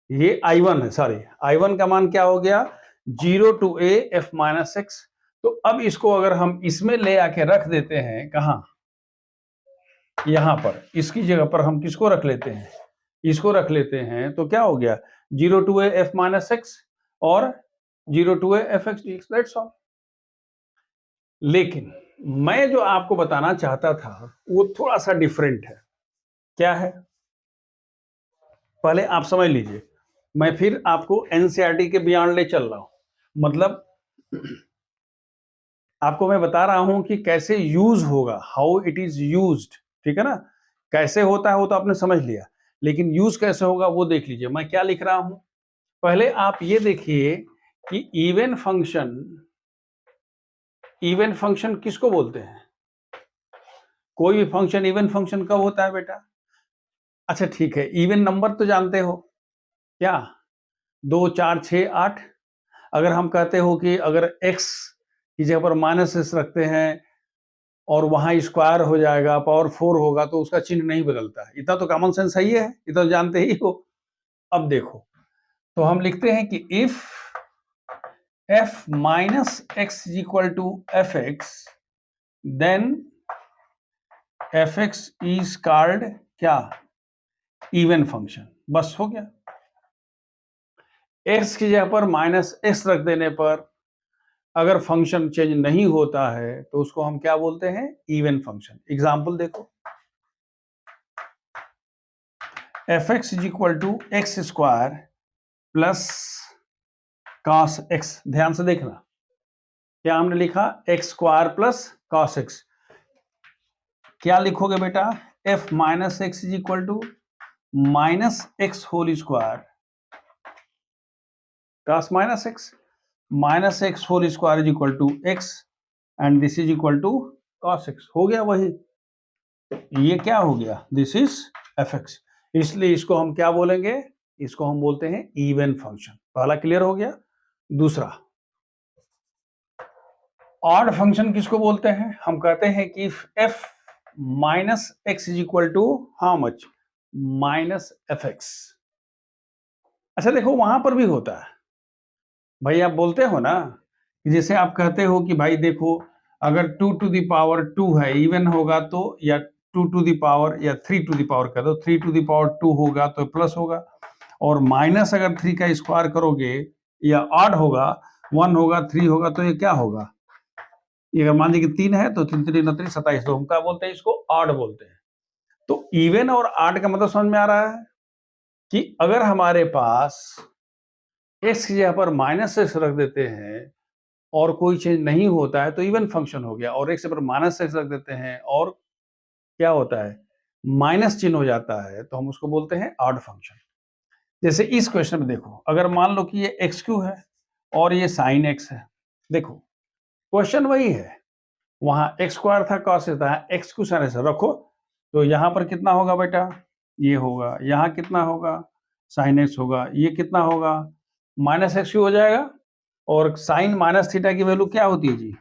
Speaker 2: ये I1 है, सॉरी I1 का मान क्या हो गया? 0 to a f minus x. तो अब इसको अगर हम इसमें ले आके रख देते हैं, कहां? यहां पर, इसकी जगह पर हम किसको रख लेते हैं? इसको रख लेते हैं तो क्या हो गया? 0 to a f minus x और 0 to a f x dx, that's all. लेकिन मैं जो आपको बताना चाहता था वो थोड़ा सा डिफरेंट है। क्या है? पहले आप समझ लीजिए, मैं फिर आपको एनसीईआरटी के बियॉन्ड ले चल रहा हूं। मतलब आपको मैं बता रहा हूं कि कैसे यूज होगा, हाउ इट इज यूज्ड, ठीक है ना? कैसे होता है वो तो आपने समझ लिया, लेकिन यूज कैसे होगा वो देख लीजिए। मैं क्या लिख रहा हूं, पहले आप ये देखिए कि इवन फंक्शन किसको बोलते हैं? कोई भी फंक्शन इवन फंक्शन कब होता है बेटा? अच्छा ठीक है, इवन नंबर तो जानते हो क्या? 2 4 6 8। अगर हम कहते हो कि अगर x की जगह पर माइनस एस रखते हैं और वहां स्क्वायर हो जाएगा, पावर 4 होगा, तो उसका चिन्ह नहीं बदलता। इतना तो कॉमन सेंस सही है, इतना तो जानते ही हो। अब देखो, तो हम लिखते हैं कि if f minus x is equal to f x, then f x is called क्या? इवन फंक्शन, बस हो गया। एक्स की जगह पर माइनस एक्स रख देने पर अगर फंक्शन चेंज नहीं होता है तो उसको हम क्या बोलते हैं? Even function. एग्जाम्पल देखो, f x is equal to x square plus cos x. ध्यान से देखना, क्या हमने लिखा? X square plus cos x. क्या लिखोगे बेटा? F minus x is equal to minus x whole square cos minus x, minus x whole square is equal to x and this is equal to cos x. हो गया वही, ये क्या हो गया? This is F x. इसलिए इसको हम क्या बोलेंगे? इसको हम बोलते हैं इवन फंक्शन। पहला क्लियर हो गया। दूसरा, ऑड फंक्शन किसको बोलते हैं? हम कहते हैं कि f minus x is equal to how much? Minus f x. अच्छा देखो, वहां पर भी होता है भाई, आप बोलते हो ना कि जैसे आप कहते हो कि भाई देखो, अगर 2 टू द पावर 2 है, इवन होगा तो, या 2 टू द पावर या 3 टू द पावर कह दो, 3 टू द पावर 2 होगा तो प्लस होगा, और माइनस अगर 3 का स्क्वायर करोगे या ऑड होगा, 1 होगा 3 होगा, तो ये क्या होगा? ये अगर मान लीजिए कि 3 है तो 3 3 29 27, तो हम क्या बोलते हैं? इसको ऑड बोलते हैं। तो इवन और ऑड का मतलब समझ में आ रहा है कि अगर हमारे पास एक्स की जगह पर माइनस एक्स रख देते हैं और कोई चेंज नहीं होता है तो इवन फंक्शन हो गया, और एक्स पर माइनस एक्स रख देते हैं और क्या होता है? माइनस चिन्ह हो जाता है, तो हम उसको बोलते हैं ऑड फंक्शन। जैसे इस क्वेश्चन में देखो, अगर मान लो कि ये एक्स क्यू है और ये साइन एक्स है, देखो क्वेश्चन वही है, वहां एक्स स्क्वायर था, कॉस था, एक्स क्यू साइन एक्स रखो, तो यहां पर कितना होगा बेटा? ये होगा। यहाँ कितना होगा? साइन एक्स होगा। ये कितना होगा? माइनस एक्स क्यू हो जाएगा। और साइन माइनस थीटा की वैल्यू क्या होती है जी?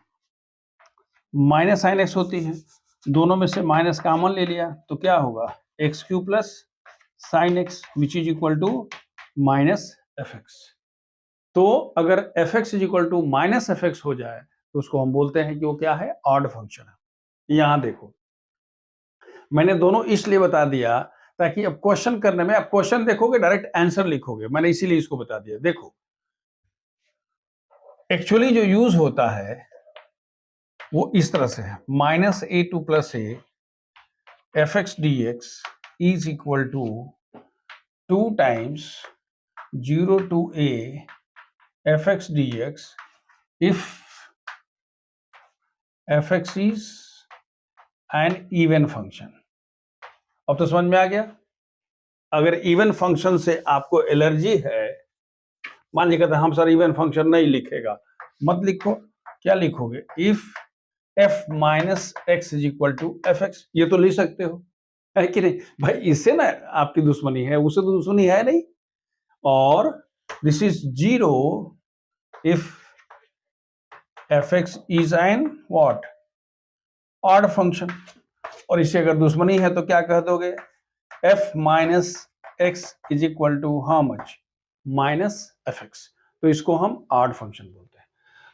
Speaker 2: माइनस साइन एक्स होती है। दोनों में से माइनस कॉमन ले लिया तो क्या होगा? X cube plus sine x which is equal to minus f x. तो अगर f x is equal to minus f x हो जाए तो उसको हम बोलते हैं कि वो क्या है? ऑड फंक्शन है। यहां देखो, मैंने दोनों इसलिए बता दिया ताकि अब क्वेश्चन करने में, अब क्वेश्चन देखोगे डायरेक्ट आंसर लिखोगे, मैंने इसीलिए इसको बता दिया। देखो, एक्चुअली जो यूज होता है वो इस तरह से है, minus a to plus a f x d x is equal to 2 times 0 to a fx dx if fx is an even function। अब तो समझ में आ गया। अगर इवन फंक्शन से आपको एलर्जी है, मान लीजिए कहते हैं हम सर इवन फंक्शन नहीं लिखेगा, मत लिखो। क्या लिखोगे? If f minus x is equal to f x, ये तो लिख सकते हो, है कि नहीं भाई? इससे ना आपकी दुश्मनी है, उससे तो दुश्मनी है नहीं। और this is 0 if fx is an what? Odd function. और इससे अगर दुश्मनी है तो क्या कह दोगे? f minus x is equal to how much? Minus f x. तो इसको हम ऑड फंक्शन बोलते हैं।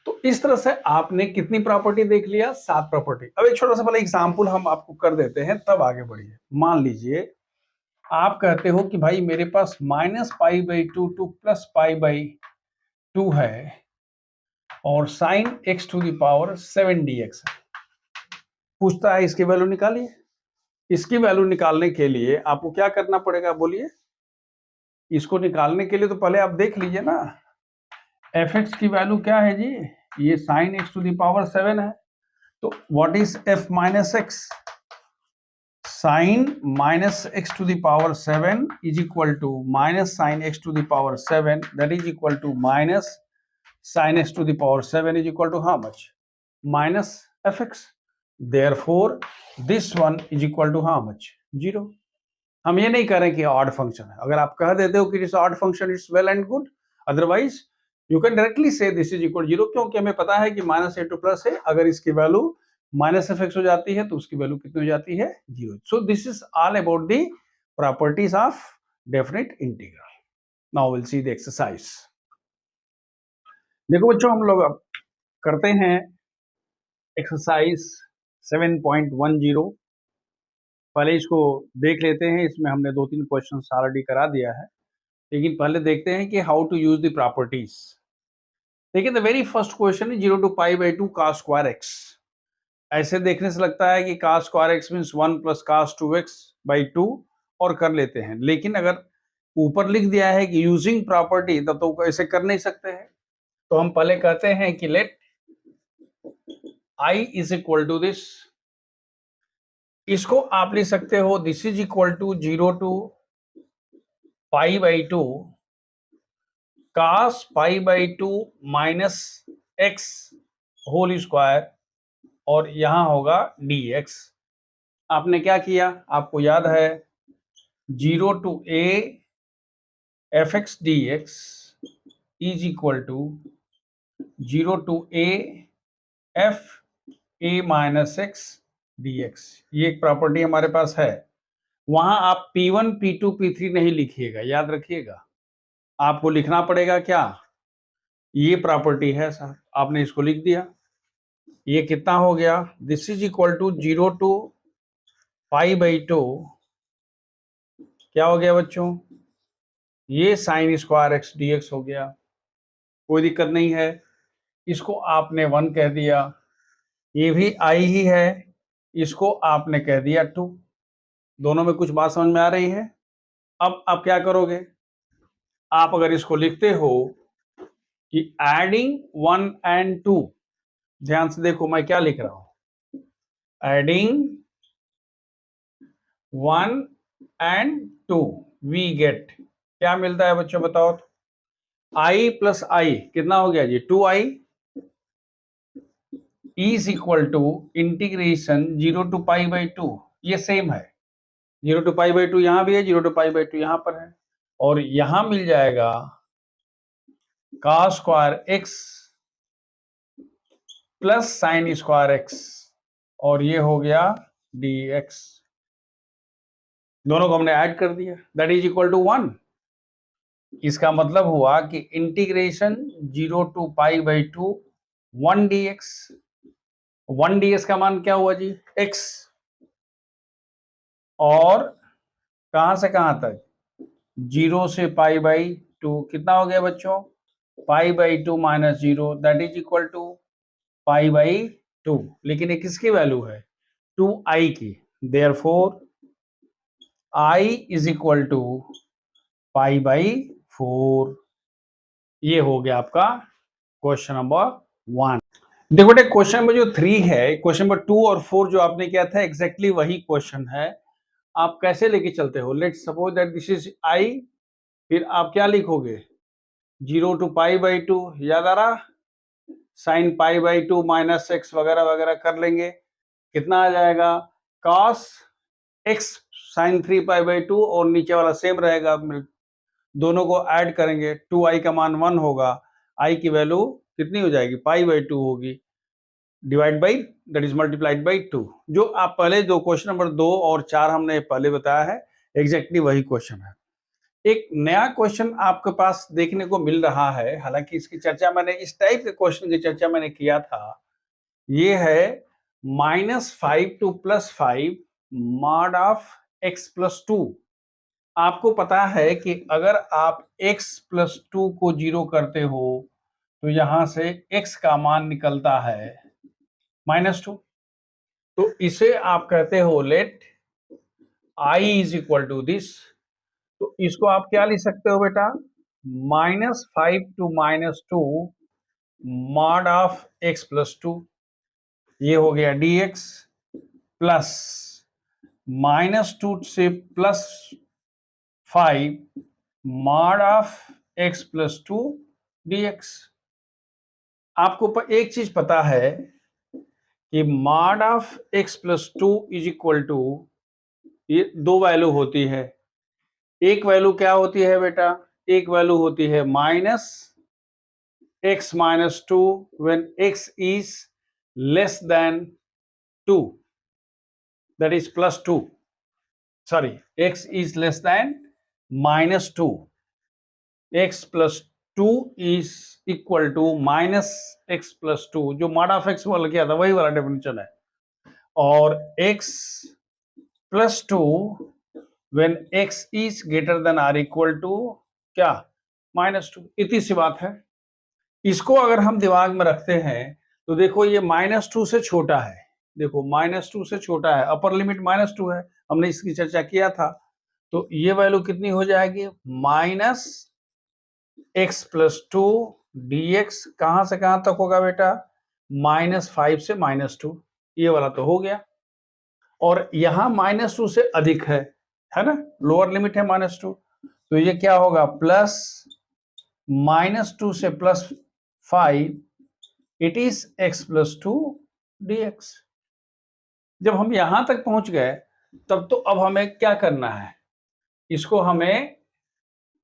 Speaker 2: तो इस तरह से आपने कितनी प्रॉपर्टी देख लिया? 7 प्रॉपर्टी। अब एक छोटा सा पहले एग्जाम्पल हम आपको कर देते हैं, तब आगे बढ़िए। मान लीजिए आप कहते हो कि भाई मेरे पास minus pi by two to plus pi by two है और sine x to the power 7 dx है। पूछता है इसकी वैल्यू निकालिए। इसकी वैल्यू निकालने के लिए आपको क्या करना पड़ेगा? बोलिए। इसको निकालने के लिए तो पहले आप देख लीजिए ना, एफ एक्स की वैल्यू क्या है जी? ये sine x to the power 7 है। तो what is f minus x? Sine minus x to the power 7 is equal to minus sine x to the power 7, that is equal to minus sine x to the power 7 is equal to how much? Minus f x. Therefore, this one is equal to how much? 0। हम ये नहीं कह रहे कि odd function है। अगर आप कह देते हो कि it's odd function, it's well and good, otherwise you can directly से दिस इज इक्वल 0, क्योंकि हमें पता है कि माइनस ए टू प्लस है, अगर इसकी वैल्यू माइनस एफ एक्स हो जाती है तो उसकी वैल्यू कितनी हो जाती है? 0। So this is all about the properties of definite integral. Now will see the exercise. देखो बच्चों, हम लोग अब करते हैं एक्सरसाइज 7.10। पहले इसको देख लेते हैं। इसमें हमने 2-3 क्वेश्चन ऑलरेडी करा दिया है, लेकिन पहले देखते हैं कि how to use the properties. देखिए, द वेरी फर्स्ट क्वेश्चन है 0 to pi by 2 cos square x। ऐसे देखने से लगता है कि cos square x means 1 plus cos 2x by 2 और कर लेते हैं, लेकिन अगर ऊपर लिख दिया है कि यूजिंग प्रॉपर्टी, तब तो ऐसे कर नहीं सकते हैं। तो हम पहले कहते हैं कि let I is equal to this. इसको आप लिख सकते हो this is equal to 0 to pi by 2 cos pi by 2 minus x whole square, और यहां होगा dx। आपने क्या किया, आपको याद है 0 to a fx dx is equal to 0 to a f a minus x dx। ये एक प्रॉपर्टी हमारे पास है। वहां आप P1 P2 P3 नहीं लिखिएगा, याद रखिएगा। आपको लिखना पड़ेगा क्या, ये प्रॉपर्टी है सर, आपने इसको लिख दिया। ये कितना हो गया, this is equal to 0 to pi by 2, क्या हो गया बच्चों, ये साइन स्क्वायर एक्स dx हो गया। कोई दिक्कत नहीं है। इसको आपने 1 कह दिया, ये भी आई ही है, इसको आपने कह दिया 2। दोनों में कुछ बात समझ में आ रही है। अब आप क्या करोगे, आप अगर इसको लिखते हो कि एडिंग 1 and 2, ध्यान से देखो मैं क्या लिख रहा हूं, एडिंग 1 and 2 वी गेट, क्या मिलता है बच्चों बताओ तो, i प्लस आई कितना हो गया जी, 2i is equal to integration 0 to pi by 2। ये सेम है, 0 to पाई बाई 2 यहां भी है, 0 to पाई बाई 2 यहां पर है, और यहां मिल जाएगा cos square x plus sign square x, और ये हो गया dx। दोनों को हमने ऐड कर दिया, दैट इज इक्वल टू 1। इसका मतलब हुआ कि integration 0 to pi by 2 1 dx। 1 dx का मान क्या हुआ जी, x, और कहां से कहां तक, 0 से पाई बाई 2, कितना हो गया बच्चों, pi by 2 minus 0, that is equal to pi by 2। लेकिन ये किसकी वैल्यू है, 2i की, therefore i is equal to pi by 4। ये हो गया आपका क्वेश्चन नंबर 1। देखो बेटे, क्वेश्चन नंबर जो 3 है, क्वेश्चन नंबर 2 और 4 जो आपने किया था एग्जैक्टली वही क्वेश्चन है। आप कैसे लेके चलते हो, let's suppose that this is i, फिर आप क्या लिखोगे, 0 to पाई बाई 2, याद आ रहा, sine pi by 2 minus x वगैरह वगैरह कर लेंगे, कितना आ जाएगा, cos x sine 3 pi by 2, और नीचे वाला सेम रहेगा, दोनों को ऐड करेंगे, 2i का मान 1 होगा, i की वैल्यू कितनी हो जाएगी, पाई बाई 2 होगी, divide by that is multiplied by 2। जो आप पहले दो क्वेश्चन नंबर 2 और 4 हमने पहले बताया है, एग्जैक्टली वही क्वेश्चन है। एक नया क्वेश्चन आपके पास देखने को मिल रहा है, हालांकि इसकी चर्चा मैंने, इस टाइप के क्वेश्चन की चर्चा मैंने किया था। ये है -5 to +5 mod of x plus 2। आपको पता है कि अगर आप x प्लस 2 को 0 करते हो तो यहां से x का मान निकलता है -2। तो इसे आप कहते हो let i is equal to this. तो इसको आप क्या लिख सकते हो बेटा, -5 to -2 mod of x plus 2, ये हो गया dx, प्लस -2 से +5 mod of x plus 2 dx। आपको एक चीज पता है कि mod of x plus 2 is equal to, ये दो वैल्यू होती है। एक वैल्यू क्या होती है बेटा, एक वैल्यू होती है -x minus 2 when x is less than 2, that is plus 2, sorry, x is less than -2, x plus 2 is equal to minus x plus 2, जो मॉड ऑफ x वाला किया था वही वाला डेफिनेशन है, और x +2 when x is greater than or equal to क्या, -2। इतनी सी बात है। इसको अगर हम दिमाग में रखते हैं तो देखो ये -2 से छोटा है, देखो -2 से छोटा है, अपर लिमिट -2 है, हमने इसकी चर्चा किया था। तो ये वैल्यू कितनी हो जाएगी, -x+2 dx। कहां से कहां तक होगा बेटा, -5 से -2, ये वाला तो हो गया। और यहां -2 से अधिक है ना, लोअर लिमिट है -2, तो ये क्या होगा, -2 से +5, इट इज x+2 dx। जब हम यहां तक पहुंच गए तब तो अब हमें क्या करना है, इसको हमें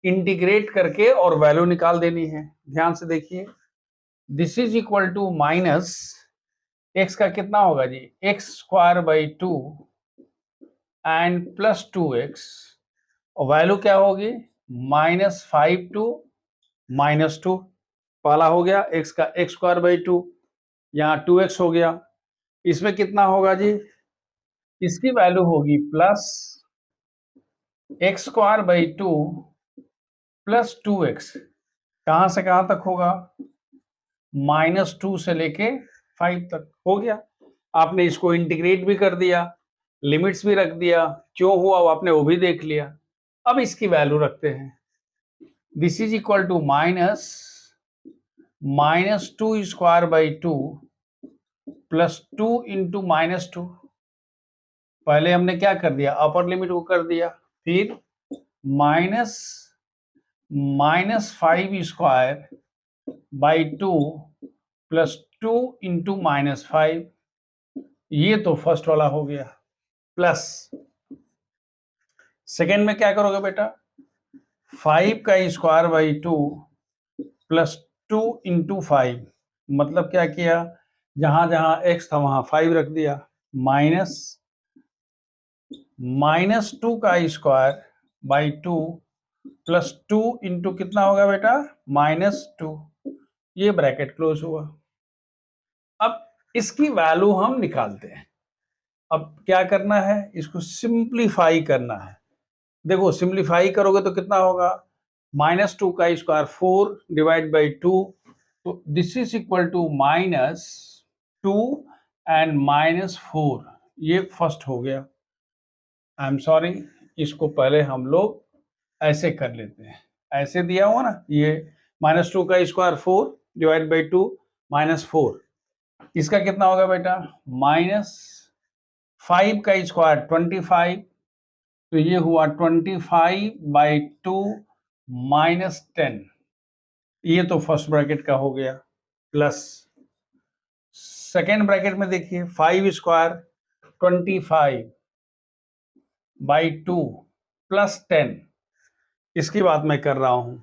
Speaker 2: इंटीग्रेट करके और वैल्यू निकाल देनी है। ध्यान से देखिए, this is equal to minus x का कितना होगा जी, x²/2 एंड +2x, और वैल्यू क्या होगी, -5 to -2। पहला हो गया x का x²/2, यहाँ 2x हो गया। इसमें कितना होगा जी, इसकी वैल्यू होगी +x²/2 +2x। कहां से कहां तक होगा, -2 से लेके 5 तक हो गया। आपने इसको इंटीग्रेट भी कर दिया, लिमिट्स भी रख दिया, क्यों हुआ वो आपने वो भी देख लिया। अब इसकी वैल्यू रखते हैं, this is equal to -2²/2 +2 into -2। पहले हमने क्या कर दिया, अपर लिमिट को कर दिया, फिर -5²/2 +2 इंटू -5, ये तो फर्स्ट वाला हो गया। प्लस सेकेंड में क्या करोगे बेटा, 5²/2 +2 इंटू 5, मतलब क्या किया, जहां जहां x था वहां 5 रख दिया, -2²/2 +2 इंटू कितना होगा बेटा, -2। ये ब्रैकेट क्लोज हुआ। अब इसकी वैल्यू हम निकालते हैं। अब क्या करना है, इसको सिंप्लीफाई करना है। देखो सिंप्लीफाई करोगे तो कितना होगा, -2 का स्क्वायर 4 डिवाइड बाई 2, तो this is equal to -2 and -4। ये फर्स्ट हो गया। आई एम सॉरी, इसको पहले हम लोग ऐसे कर लेते हैं, ऐसे दिया हुआ ना, ये -2 का स्क्वायर 4 डिवाइड बाई 2 -4, इसका कितना होगा बेटा, -5 का स्क्वायर 25, तो ये हुआ 25/2 -10। ये तो फर्स्ट ब्रैकेट का हो गया। प्लस सेकेंड ब्रैकेट में देखिए, 5² 25/2 +10, इसकी बात मैं कर रहा हूं,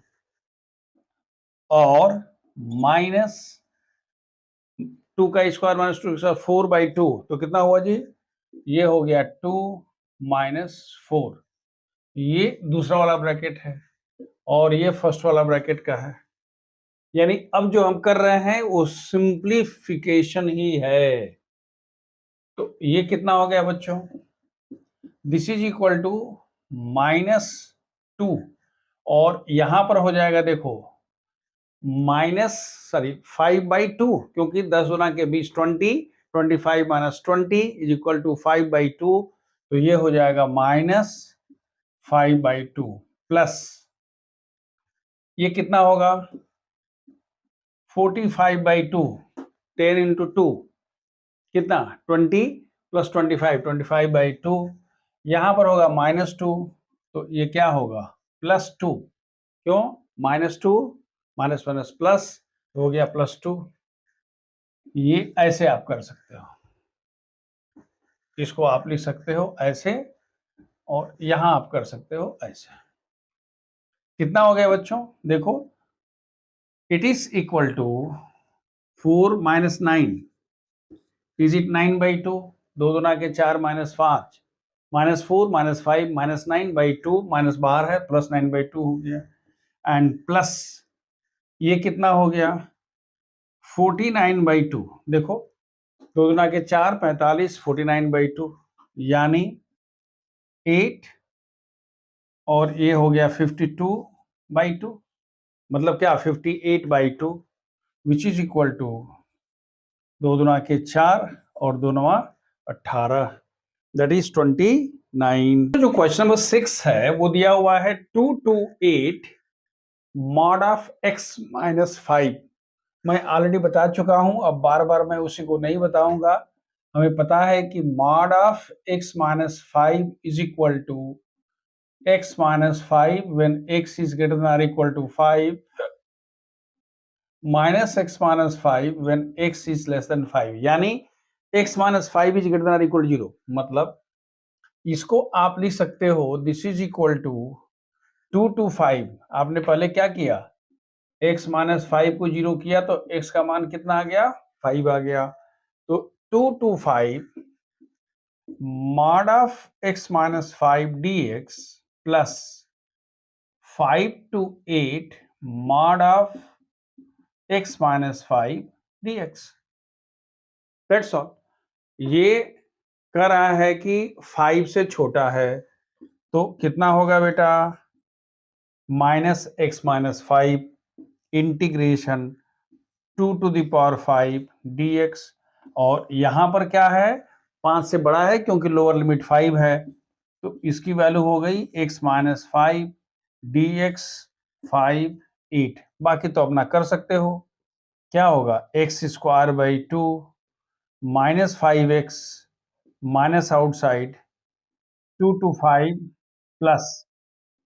Speaker 2: और -2 का स्क्वायर -2 का स्क्वायर 4/2, तो कितना हुआ जी, ये हो गया 2 -4। ये दूसरा वाला ब्रैकेट है और ये फर्स्ट वाला ब्रैकेट का है। यानी अब जो हम कर रहे हैं वो सिंप्लीफिकेशन ही है। तो ये कितना हो गया बच्चों, दिस इज इक्वल टू -2, और यहां पर हो जाएगा देखो 5/2, क्योंकि 10 गुना के 20 20, 25 - 20 इज इक्वल टू 5/2, तो ये हो जाएगा -5/2 प्लस ये कितना होगा, 45/2, 10 इंटू 2 कितना, 20 + 25, 25/2, यहां पर होगा -2, तो ये क्या होगा, +2, क्यों, -2 माइनस माइनस प्लस हो गया +2। ये ऐसे आप कर सकते हो, इसको आप लिख सकते हो ऐसे, और यहां आप कर सकते हो ऐसे। कितना हो गया बच्चों, देखो, इट इज इक्वल टू 4 - 9, इज इट 9/2, 2 दूना के 4 -5, -4 -5 -9/2, माइनस बाहर है, +9/2 हो गया, एंड प्लस ये कितना हो गया, 49/2, देखो 2 दूना के 4 45, 49/2, यानी 8 और ये हो गया 52/2, मतलब क्या 58/2, विच इज इक्वल टू 2 दूना के 4 और 2 नवा 18, दैट इज 29। जो क्वेश्चन नंबर 6 है वो दिया हुआ है 2 to 8 mod of x minus 5। मैं ऑलरेडी बता चुका हूं, अब बार बार मैं उसी को नहीं बताऊंगा। हमें पता है कि mod of x minus 5 is equal to x minus 5 when x is greater than or equal to 5 minus x minus 5 when x is less than 5, यानी x minus 5 is greater than or equal to 0। मतलब इसको आप लिख सकते हो this is equal to 2 to 5। आपने पहले क्या किया, x माइनस 5 को 0 किया तो x का मान कितना आ गया, 5 आ गया। तो 2 to 5 mod of x minus 5 dx plus 5 to 8 mod of x minus 5 dx, that's all. ये कह रहा है कि 5 से छोटा है तो कितना होगा बेटा, minus x minus 5 integration 2 to the power 5 dx, और यहां पर क्या है, 5 से बड़ा है क्योंकि लोअर लिमिट 5 है, तो इसकी वैल्यू हो गई x माइनस 5 dx 5 8। बाकी तो अपना कर सकते हो, क्या होगा x square by 2 minus 5x minus outside 2 to 5 plus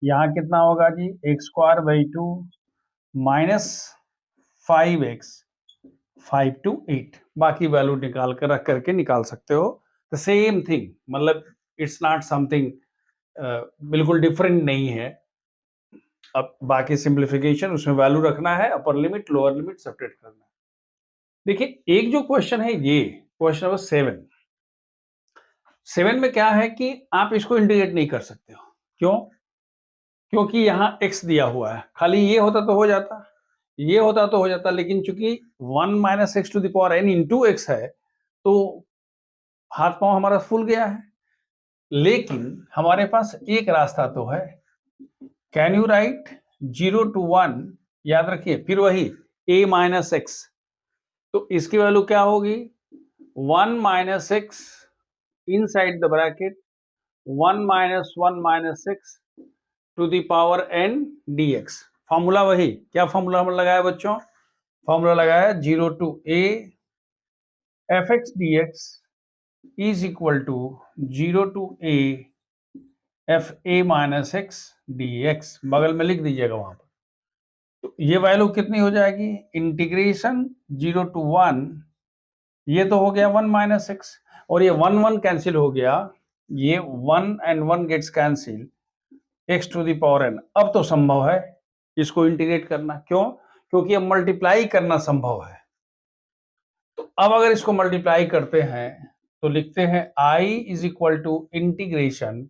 Speaker 2: यहाँ कितना होगा जी, x square by 2 minus 5x 5 to 8। बाकी वैल्यू निकाल कर रख करके निकाल सकते हो, द सेम थिंग, मतलब इट्स नॉट समथिंग बिल्कुल डिफरेंट नहीं है। अब बाकी सिंप्लीफिकेशन उसमें वैल्यू रखना है, upper limit lower limit separate करना है। देखिए एक जो क्वेश्चन है ये क्वेश्चन नंबर 7 में क्या है कि आप इसको इंटीग्रेट नहीं कर सकते हो, क्यों, क्योंकि यहाँ x दिया हुआ है, खाली ये होता तो हो जाता, ये होता तो हो जाता, लेकिन चूंकि 1 minus x to the power n into x है तो हाथ पांव हमारा फूल गया है। लेकिन हमारे पास एक रास्ता तो है, कैन यू राइट 0 to 1, याद रखिए फिर वही a माइनस एक्स, तो इसकी वैल्यू क्या होगी 1 minus x inside the bracket 1 minus 1 minus x to the power n dx। Formula वही, क्या फॉर्मूला हम लगाया बच्चों, फॉर्मूला लगाया 0 to a fx dx is equal to 0 to a f a minus x dx, बगल में लिख दीजिएगा वहां पर। तो ये वैल्यू कितनी हो जाएगी, इंटीग्रेशन 0 to 1, ये तो हो गया 1 माइनस एक्स, और ये 1 1 कैंसिल हो गया, ये 1 and 1 gets cancel, x to the power n। अब तो संभव है इसको इंटीग्रेट करना, क्यों, क्योंकि अब मल्टीप्लाई करना संभव है। तो अब अगर इसको मल्टीप्लाई करते हैं तो लिखते हैं i is equal to integration,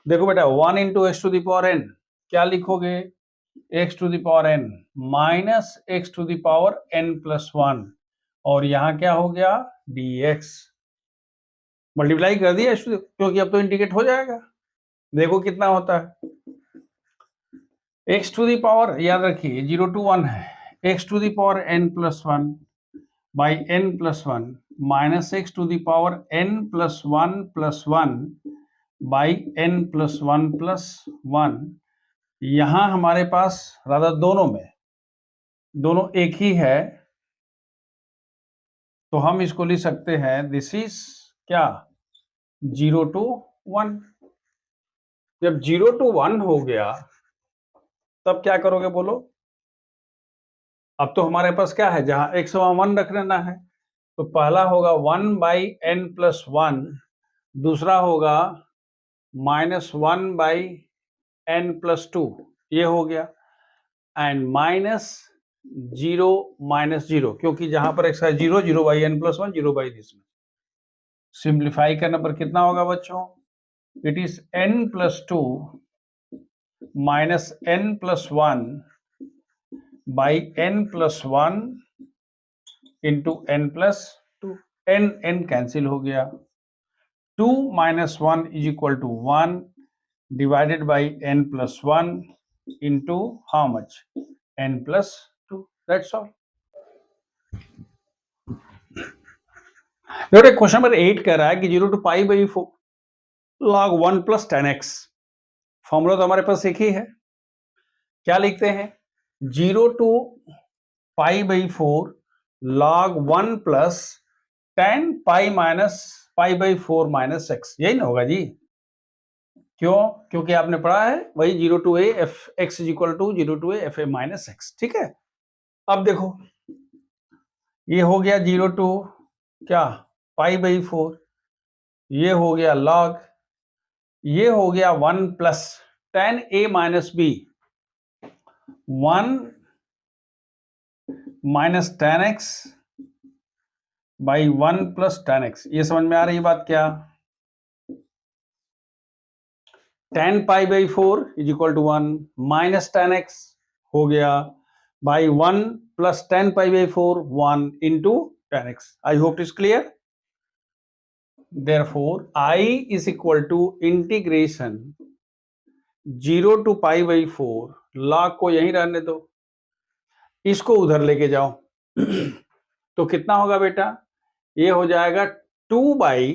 Speaker 2: देखो बेटा 1 into x to the power n, क्या लिखोगे x to the power n minus x to the power n plus 1, और यहां क्या हो गया dx, मल्टीप्लाई कर दिया क्योंकि अब तो इंटीग्रेट हो जाएगा। देखो कितना होता है, x टू द पावर, याद रखिए 0 to 1 है, x to the power n plus 1 by n plus 1 minus x to the power n plus 1 plus 1 by n plus 1 plus 1। यहां हमारे पास राधा दोनों एक ही है, तो हम इसको लिख सकते हैं दिस इज क्या 0 to 1। जब 0 to 1 हो गया तब क्या करोगे बोलो, अब तो हमारे पास क्या है, जहां x 1 रख लेना है, तो पहला होगा 1 बाई n प्लस 1, दूसरा होगा माइनस 1 बाई n प्लस 2, ये हो गया, एंड माइनस 0 माइनस 0, क्योंकि जहां पर x है 0 0 by n plus 1 0 by this में, सिंप्लीफाई करने पर कितना होगा बच्चों, it is n plus 2 minus n plus 1 by n plus 1 into n plus 2, n cancel हो गया, 2 minus 1 is equal to 1, divided by n plus 1 into how much? n plus 2. That's all. देखो question number 8 कह रहा है कि 0 to pi by 4 log 1 plus 10x. Formula तो हमारे पास एक ही है, क्या लिखते हैं? 0 to pi by 4 log 1 plus 10 pi minus pi by 4 minus x. यही ना होगा जी? क्यों? क्योंकि आपने पढ़ा है वही 0 to a f x is equal to 0 to a f a minus x. ठीक है, अब देखो ये हो गया 0 to क्या पाई बाई 4, ये हो गया log, ये हो गया 1 plus 10a minus b, 1 minus 10x by 1 plus 10x. ये समझ में आ रही बात क्या? 10 pi by 4 is equal to 1 minus 10x हो गया by 1 plus 10 pi by 4 1 into 10x. I hope it is clear. Therefore, I is equal to integration 0 to pi by 4. log को यहीं रहने दो, इसको उधर लेके जाओ तो कितना होगा बेटा? ये हो जाएगा 2 बाई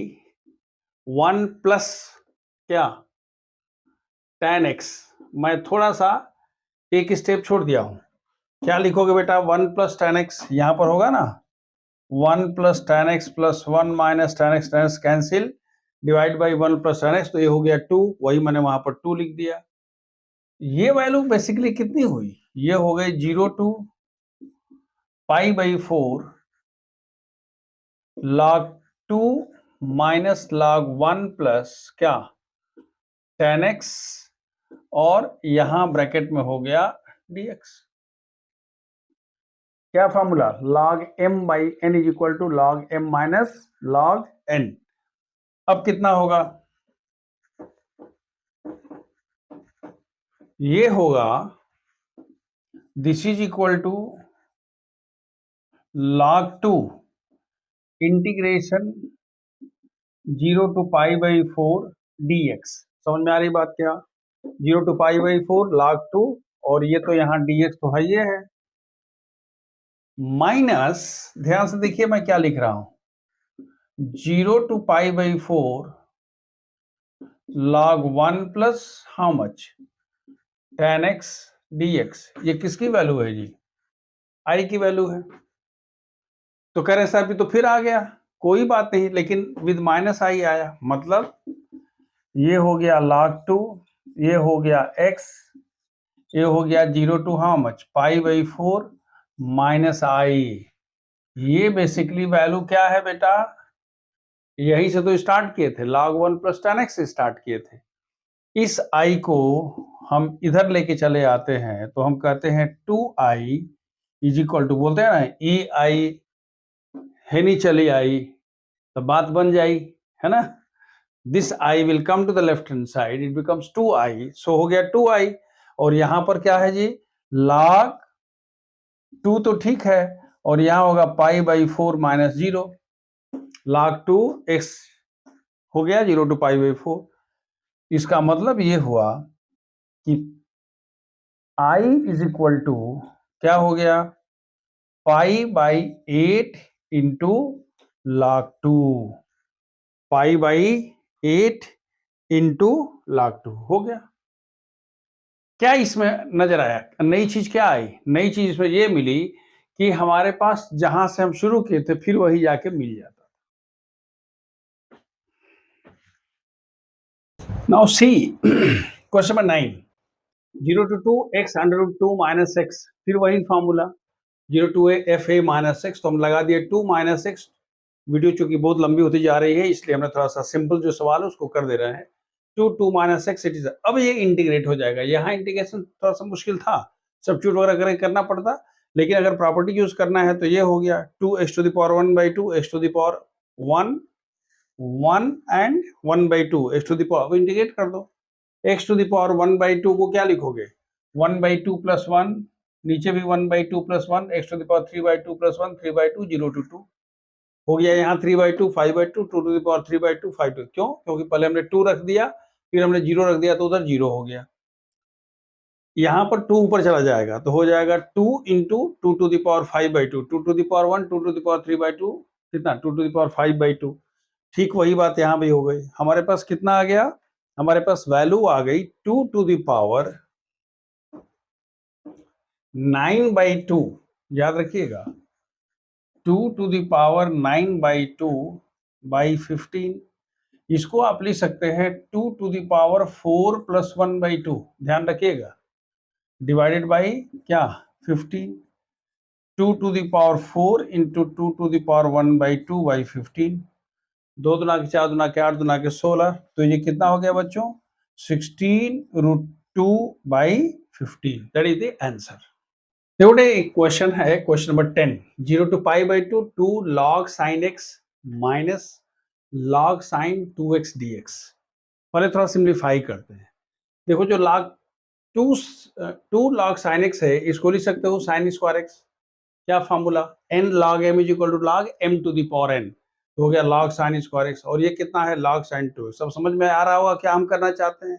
Speaker 2: 1 प्लस क्या 10x. मैं थोड़ा सा एक स्टेप छोड़ दिया हूं, क्या लिखोगे बेटा? 1 प्लस 10x यहां पर होगा ना, 1 plus 10x plus 1 minus 10x, 10x cancel, divide by 1 plus 10x, तो ये हो गया 2, वही मैंने वहां पर 2 लिख दिया. ये वैल्यू बेसिकली कितनी हुई? ये हो गई 0 to pi by 4 log 2 minus log 1 plus क्या 10x, और यहां ब्रैकेट में हो गया dx. क्या formula? log m by n is equal to log m minus log n. अब कितना होगा? ये होगा this is equal to log 2 integration 0 to pi by 4 dx. समझ में आ रही बात क्या? 0 टू पाई बाई 4 log 2, और ये तो यहां dx तो है, ये है माइनस, ध्यान से देखिए मैं क्या लिख रहा हूं, 0 to pi by 4 log 1 plus how much 10x dx. ये किसकी वैल्यू है जी? i की वैल्यू है. तो कह रहे साहब ये तो फिर आ गया, कोई बात नहीं, लेकिन विद माइनस आई आया, मतलब ये हो गया log 2, ये हो गया x, ये हो गया 0 to how much pi by 4 minus I. ये बेसिकली वैल्यू क्या है बेटा? यही से तो स्टार्ट किए थे, log 1 प्लस 10x से स्टार्ट किए थे. इस i को हम इधर लेके चले आते हैं तो हम कहते हैं 2i इज इक्वल टू, बोलते हैं ना e आई है नहीं चली आई, तो बात बन जाएगी, है ना. This i will come to the left hand side, it becomes 2i, so हो गया 2i. और यहां पर क्या है जी? log 2 तो ठीक है, और यहां होगा पाई बाई 4 माइनस 0, log 2 x हो गया 0 टू पाई बाई 4. इसका मतलब ये हुआ कि i इज इक्वल टू क्या हो गया? Pi by 8 into log 2, pi by 8 into log 2 हो गया. क्या इसमें नजर आया? नई चीज क्या आई? नई चीज इसमें ये मिली कि हमारे पास जहां से हम शुरू किए थे फिर वही जाके मिल जाता. Now see question number 9, 0 to 2 x under root 2 minus x, फिर वही formula 0 to a f a minus x, तो हम लगा दिए 2 माइनस x. वीडियो चूंकि बहुत लंबी होती जा रही है इसलिए हमने थोड़ा सा सिंपल जो सवाल है उसको कर दे रहे हैं. 2 माइनस x इट इज. अब ये इंटीग्रेट हो जाएगा. यहाँ इंटीग्रेशन थोड़ा सा मुश्किल था, सब्स्टिट्यूट वगैरह करना पड़ता, लेकिन अगर प्रॉपर्टी यूज करना है तो ये हो गया 2x to the power 1 by 2 x to the power 1 1 and 1 by 2 x to the power, integrate कर दो. x to the power 1 by 2 को क्या लिखोगे? 1 बाई 2 प्लस 1, नीचे भी 1 by 2 plus 1, x to the power 3 by 2 plus 1, 3 by 2, 0 to 2 हो गया. यहाँ 3 by 2 5 by 2, 2 to the power 3 by 2 5 2. क्यों? क्योंकि पहले हमने 2 रख दिया, फिर हमने 0 रख दिया तो उधर 0 हो गया। यहाँ पर 2 ऊपर चला जाएगा तो हो जाएगा 2 into 2 to the power 5/2, 2 to the power 1, 2 to the power 3/2, कितना 2 टू द पावर 5/2। ठीक वही बात यहाँ भी हो गई। हमारे पास कितना आ गया, हमारे पास वैल्यू आ गई 2 टू द पावर 9/2, याद रखिएगा 2 टू द पावर 9/2 बाई 15। इसको आप लिख सकते हैं 2 टू द पावर 4 प्लस 1/2, ध्यान रखिएगा, डिवाइडेड बाई क्या 15। 2 to the power 4 into 2 to the power 1/2 by 15, 2 दुना के 4 दुना के 8 दुना के 16, तो ये कितना हो गया बच्चों 16√2 by 15, that is the answer. देखो एक क्वेश्चन है, question number 10, 0 to π/2 2 log sin x minus log sin 2x dx। पहले थोड़ा सिंप्लीफाई करते हैं। देखो जो टू log sin x है, इसको लिख सकते हो sin स्क्वायर x। क्या formula, n log m is equal to log m to the power n, तो हो गया log sin स्क्वायर x, और ये कितना है log sin 2। सब समझ में आ रहा होगा क्या हम करना चाहते हैं।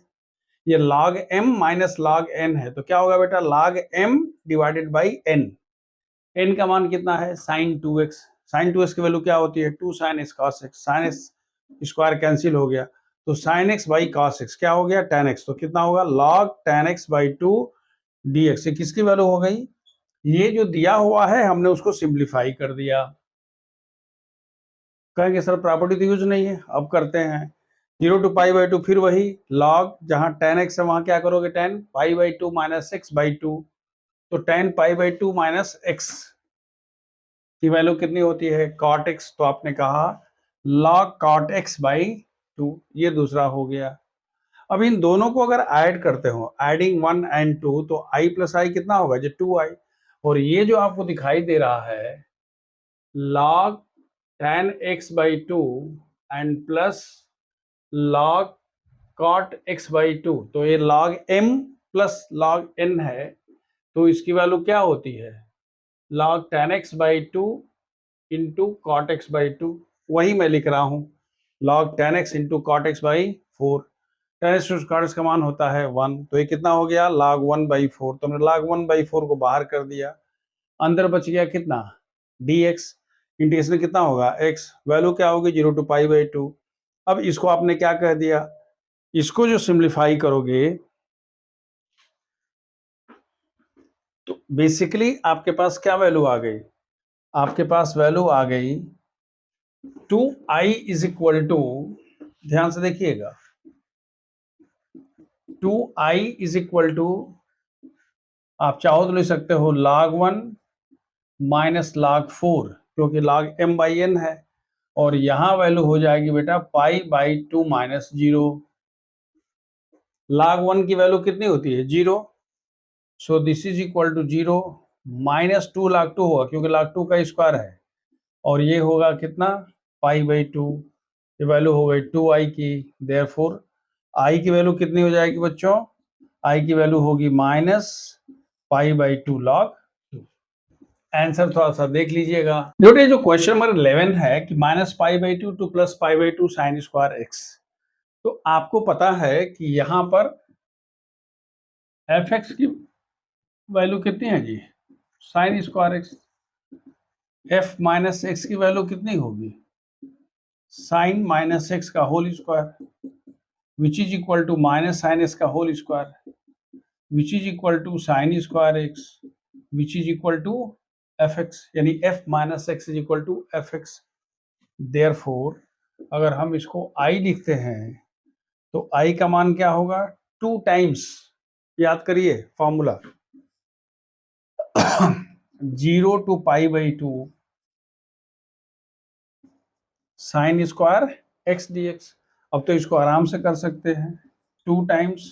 Speaker 2: ये log m minus log n है, तो क्या होगा बेटा log m divided by n। n का मान कितना है sin 2x, sin 2x की वैल्यू क्या होती है 2 sin x cos x, sin x square cancel हो गया, तो sin x by cos x क्या हो गया tan x, तो कितना होगा log tan x by 2 dx। ये किसकी वैल्यू हो गई, ये जो दिया हुआ है हमने उसको सिंप्लीफाई कर दिया। कहेंगे सर प्रॉपर्टी तो यूज नहीं है, अब करते हैं 0 टू π/2, फिर वही log, जहां tan x है वहां क्या करोगे tan π/2 माइनस x/2, तो tan π/2 माइनस x की वैल्यू कितनी होती है cot x, तो आपने कहा log cot x/2, ये दूसरा हो गया। अब इन दोनों को अगर ऐड करते हो, एडिंग 1 एंड 2, तो i प्लस आई कितना होगा जो 2i, और ये जो आपको दिखाई दे रहा है log tan x/2 and plus log cot x/2, तो ये log m plus log n है, तो इसकी वैल्यू क्या होती है log tan x/2 into cot x/2, वही मैं लिख रहा हूं log tan x into cot x/4। tan x to cot x का मान होता है 1, तो ये कितना हो गया log 1/4, तो हमने log 1/4 को बाहर कर दिया, अंदर बच गया कितना dx, इंटीग्रेशन कितना होगा x, वैल्यू क्या होगी 0 टू π/2। अब इसको आपने क्या कह दिया, इसको जो सिंप्लीफाई करोगे तो बेसिकली आपके पास क्या वैल्यू आ गई, आपके पास वैल्यू आ गई 2i इज इक्वल टू, ध्यान से देखिएगा 2i इज इक्वल टू, आप चाहो तो लिख सकते हो log 1 माइनस log 4, क्योंकि log m/n है, और यहां वैल्यू हो जाएगी बेटा π/2 माइनस 0। log 1 की वैल्यू कितनी होती है 0, so this is equal to 0, minus 2 log 2 होगा क्योंकि log 2 का स्क्वायर है, और ये होगा कितना π/2, ये वैल्यू हो गई 2i की, देयरफॉर i की वैल्यू कितनी हो जाएगी बच्चों, i की वैल्यू होगी माइनस π/2 log 2। आंसर थोड़ा सा देख लीजिएगा। जो क्वेश्चन नंबर 11 है कि minus π/2 to plus π/2 sine square x, तो आपको पता है कि यहां पर fx की वैल्यू कितनी है जी sine square x, f minus x की वैल्यू कितनी होगी साइन माइनस एक्स का whole square, which is equal to minus sine x का whole square, which is equal to sine square x, which is equal to f x, यानी f minus x is equal to f x. Therefore अगर हम इसको आई लिखते हैं तो आई का मान क्या होगा 2 टाइम्स, याद करिए formula 0 to π/2 sine square x dx। अब तो इसको आराम से कर सकते हैं 2 times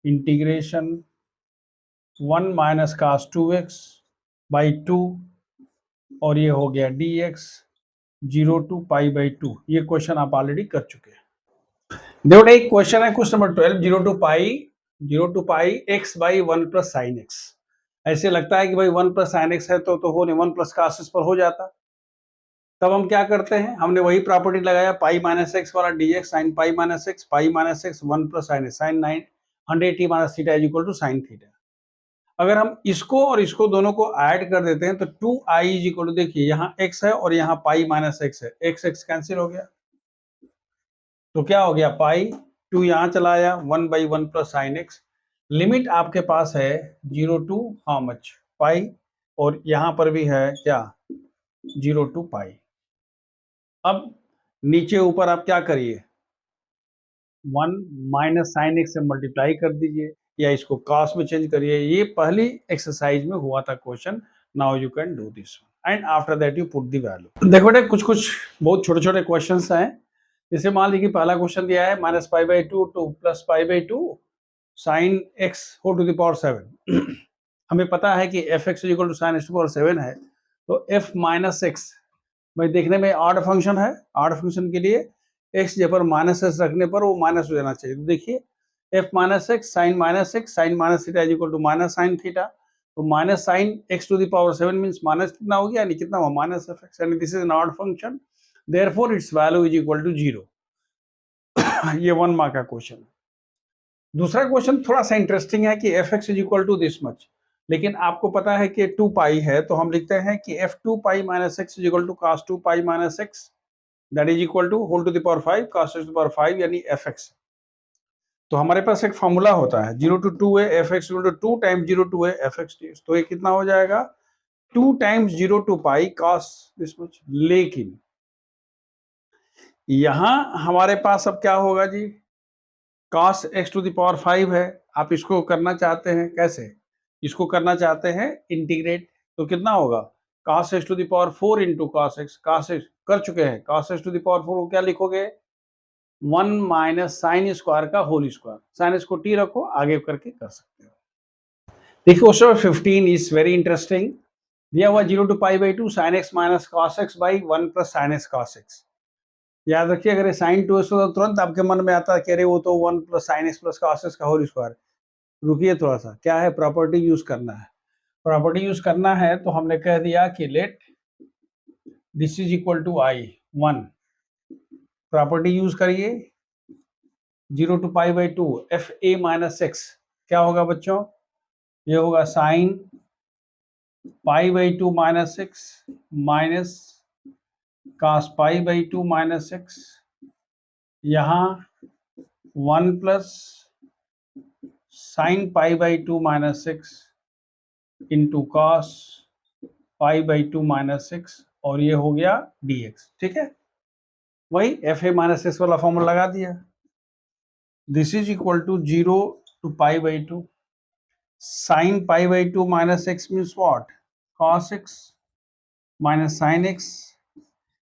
Speaker 2: integration 1 minus cos 2x by 2, और ये हो गया dx 0 टू π/2। ये क्वेश्चन आप ऑलरेडी कर चुके हैं। देखो एक क्वेश्चन है question number 12, 0 to pi x by 1 plus sine x. ऐसे लगता है कि भाई 1 प्लस साइन एक्स है तो हो नहीं, 1 प्लस कास पर हो जाता, तब हम क्या करते हैं, हमने वही प्रॉपर्टी लगाया पाई माइनस एक्स वाला dx sine pi minus x 1 plus sine sine 180 minus theta is equal to sine theta. अगर हम इसको और इसको दोनों को ऐड कर देते हैं तो 2i इज इक्वल टू, देखिए यहाँ x है और यहाँ पाई माइनस एक्स है, x x कैंसिल हो गया, तो क्या हो गया पाई 2 यहाँ चला आया 1/1 प्लस साइन एक्स। लिमिट आपके पास है 0 टू हाउ मच पाई, और यहाँ पर भी है क्या 0 टू पाई। अब नीचे ऊपर आप क्या करिए 1 माइनस साइन एक्स से मल्टीप्लाई कर दीजिए या इसको कॉस में चेंज करिए। ये पहली एक्सरसाइज में हुआ था question. Now you can do this and after that you put the value. देखो बेटे कुछ कुछ बहुत छोटे छोटे क्वेश्चंस हैं। जैसे मान लीजिए पहला क्वेश्चन दिया है minus pi by two to plus pi by two sine x whole to the power 7। हमें पता है कि f x equal to sine x to power 7 है, तो एफ माइनस एक्स भाई देखने में ऑड फंक्शन है, ऑड फंक्शन के लिए एक्स जब पर माइनस एस रखने पर वो माइनस हो जाना चाहिए। तो देखिए f minus x sine minus theta is equal to minus sine theta, तो minus sine x to the power 7 means minus कितना हो गया, यानी कितना हुआ माइनस एफ एक्स, यानी this is an odd function, therefore its value is equal to 0। ये 1 mark का क्वेश्चन है। दूसरा क्वेश्चन थोड़ा सा इंटरेस्टिंग है कि f x is equal to this much, लेकिन आपको पता है कि 2 पाई है, तो हम लिखते हैं कि f 2 pi minus x is equal to cos 2 pi minus x that is equal to whole to the power 5 cos to the power 5 यानी एफ एक्स। तो हमारे पास एक फॉर्मूला होता है 0 टू 2 है f x equal to 2 times 0 to है f x, तो ये कितना हो जाएगा 2 times 0 to pi cos this much. लेकिन यहां हमारे पास अब क्या होगा जी, cos x to the power 5 है, आप इसको करना चाहते हैं कैसे, इसको करना चाहते हैं इंटीग्रेट, तो कितना होगा cos x to the power 4 into cos x कर चुके हैं, cos x to the power 4 को क्या लिखोगे 1 माइनस साइन स्क्वायर का होल स्क्वायर, साइन इसको टी रखो आगे करके कर सकते हो। देखिए क्वेश्चन 15 इज वेरी इंटरेस्टिंग। दिया हुआ 0 to pi by 2 sine x minus cos x by 1 plus sine x cos x. याद रखिए अगर ये साइन 2 तो तुरंत आपके मन में आता है कि अरे वो तो 1 plus sine x plus cos x का होल स्क्वायर। रुकिए थोड़ा सा, क्या है प्रॉपर्टी यूज करना है, प्रॉपर्टी यूज करना है तो हमने कह दिया कि let this is equal to I 1, property use करिए 0 to pi by 2 f a minus x क्या होगा बच्चों, ये होगा sine pi by 2 minus x minus cos pi by 2 minus x, यहाँ 1 plus sine pi by 2 minus x into cos pi by 2 minus x, और ये हो गया dx। ठीक है, वही एफ ए माइनस एक्स वाला फॉर्मूला लगा दिया। This is equal to 0 to pi by 2 sine pi by 2 minus x means what cos x minus sine x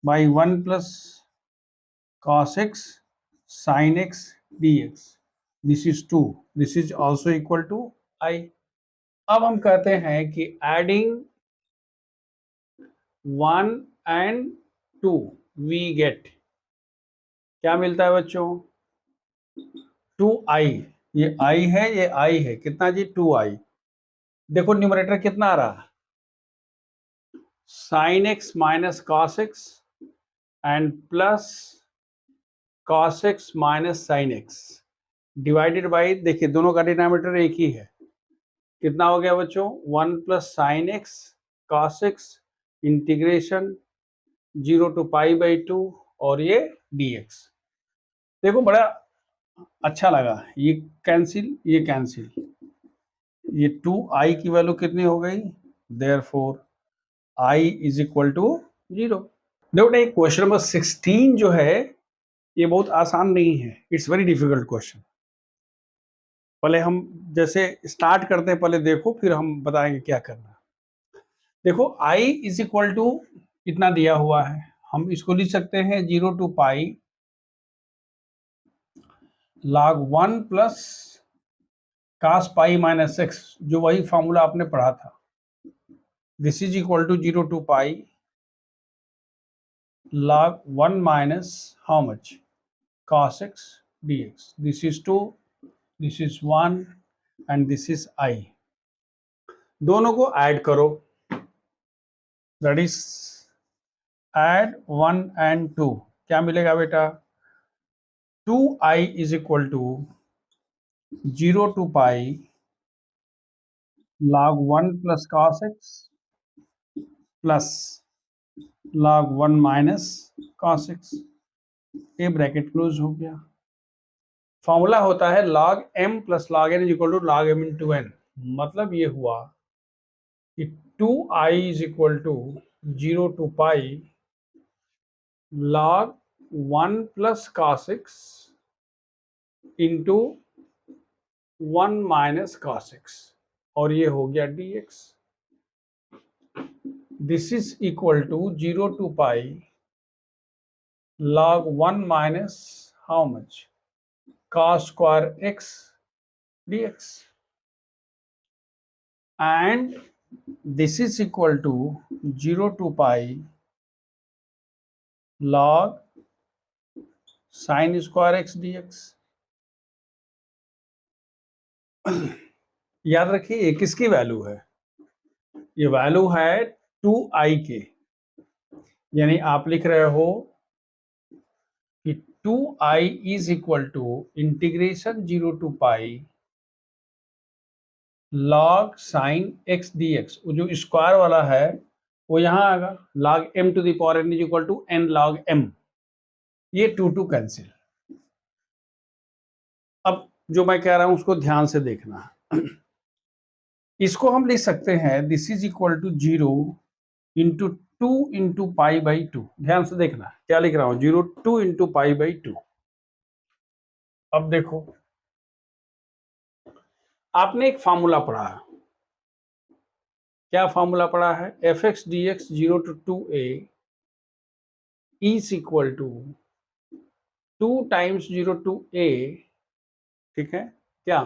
Speaker 2: by 1 plus cos x sin x dx, this is 2, this is also equal to I। अब हम कहते हैं कि adding 1 and 2 we get क्या मिलता है बच्चों 2i, ये i है ये i है, कितना जी 2i। देखो न्यूमरेटर कितना आ रहा sin x minus cos x and plus cos x minus sine x divided by, देखिए दोनों का डिनोमिनेटर एक ही है, कितना हो गया बच्चों 1 plus sine x cos x integration 0 to pi by 2 और ये dx। देखो बड़ा अच्छा लगा, ये कैंसिल ये कैंसिल, ये 2i की वैल्यू कितनी हो गई, therefore i is equal to 0। देखो क्वेश्चन नंबर 16 जो है ये बहुत आसान नहीं है, इट्स वेरी डिफिकल्ट क्वेश्चन। पहले हम जैसे स्टार्ट करते हैं, पहले देखो फिर हम बताएंगे क्या करना। देखो i इज इक्वल टू इतना दिया हुआ है, हम इसको लिख सकते हैं 0 to pi log 1 plus cos पाई माइनस एक्स, जो वही फॉर्मूला आपने पढ़ा था। This is equal to 0 to pi log 1 minus how much cos x dx, this is 2, this is 1 and this is i। दोनों को ऐड करो, दैट इज एड 1 and 2, क्या मिलेगा बेटा? 2i is equal to 0 to pi log 1 plus cos x plus log 1 minus cos x, ये bracket close हो गया। Formula होता है log m plus log n is equal to log m into n। मतलब ये हुआ कि 2i is equal to 0 to pi log 1 plus cos x into 1 minus cos x, और ये हो गया dx। This is equal to 0 to pi log 1 minus how much? Cos square x dx, and this is equal to 0 to pi log sin square x dx। याद रखिए ये किसकी value है? ये वैल्यू है 2i के, यानी आप लिख रहे हो कि 2i is equal to integration 0 to pi log sin x dx। वो जो स्क्वायर वाला है वो यहां आएगा, log m to the power n is equal to n log m, ये 2 कैंसिल। अब जो मैं कह रहा हूं उसको ध्यान से देखना। इसको हम लिख सकते हैं this is equal to 0 into 2 into pi by 2। ध्यान से देखना क्या लिख रहा हूं, 0 2 इंटू पाई बाई 2। अब देखो आपने एक फॉर्मूला पढ़ा है, क्या फॉर्मूला पढ़ा है? F x d x 0 to 2a is equal to 2 times 0 to a, ठीक है क्या?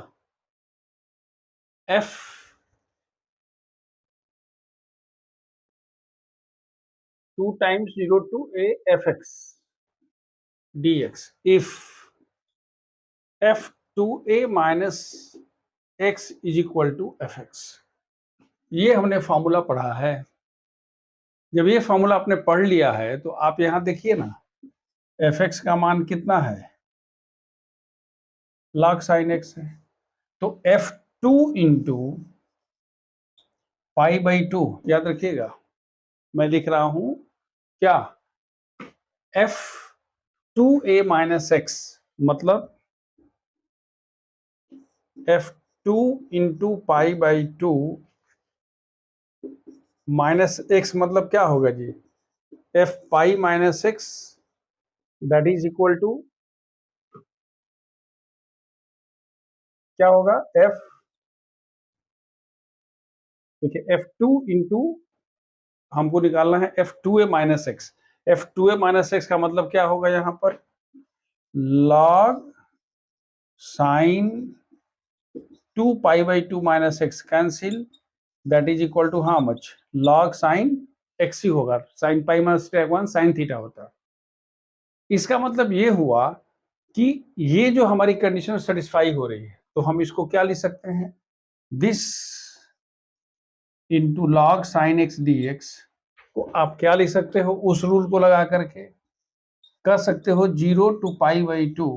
Speaker 2: f 2 times 0 to a fx dx if f2a minus x is equal to fx। ये हमने फॉर्मूला पढ़ा है। जब ये फॉर्मूला आपने पढ़ लिया है तो आप यहां देखिए ना, fx का मान कितना है? log sin x है, तो f2 इंटू पाई बाई 2, याद रखिएगा मैं लिख रहा हूं क्या? f2a माइनस एक्स, मतलब f2 into pi by 2 minus x, मतलब क्या होगा जी? f पाई minus x, that is equal to क्या होगा? f, देखिए f2 इंटू हमको निकालना है f2a minus x. f2a minus x का मतलब क्या होगा यहां पर? log sine 2 pi by 2 minus x cancel, that is equal to how much? log sine x ही होगा, sine pi minus 1 sine theta होता है। इसका मतलब ये हुआ कि ये जो हमारी कंडीशन सेटिस्फाई हो रही है, तो हम इसको क्या लिख सकते हैं? This into log sign x d x को आप क्या लिख सकते हो? उस रूल को लगा करके कर सकते हो 0 to pi by 2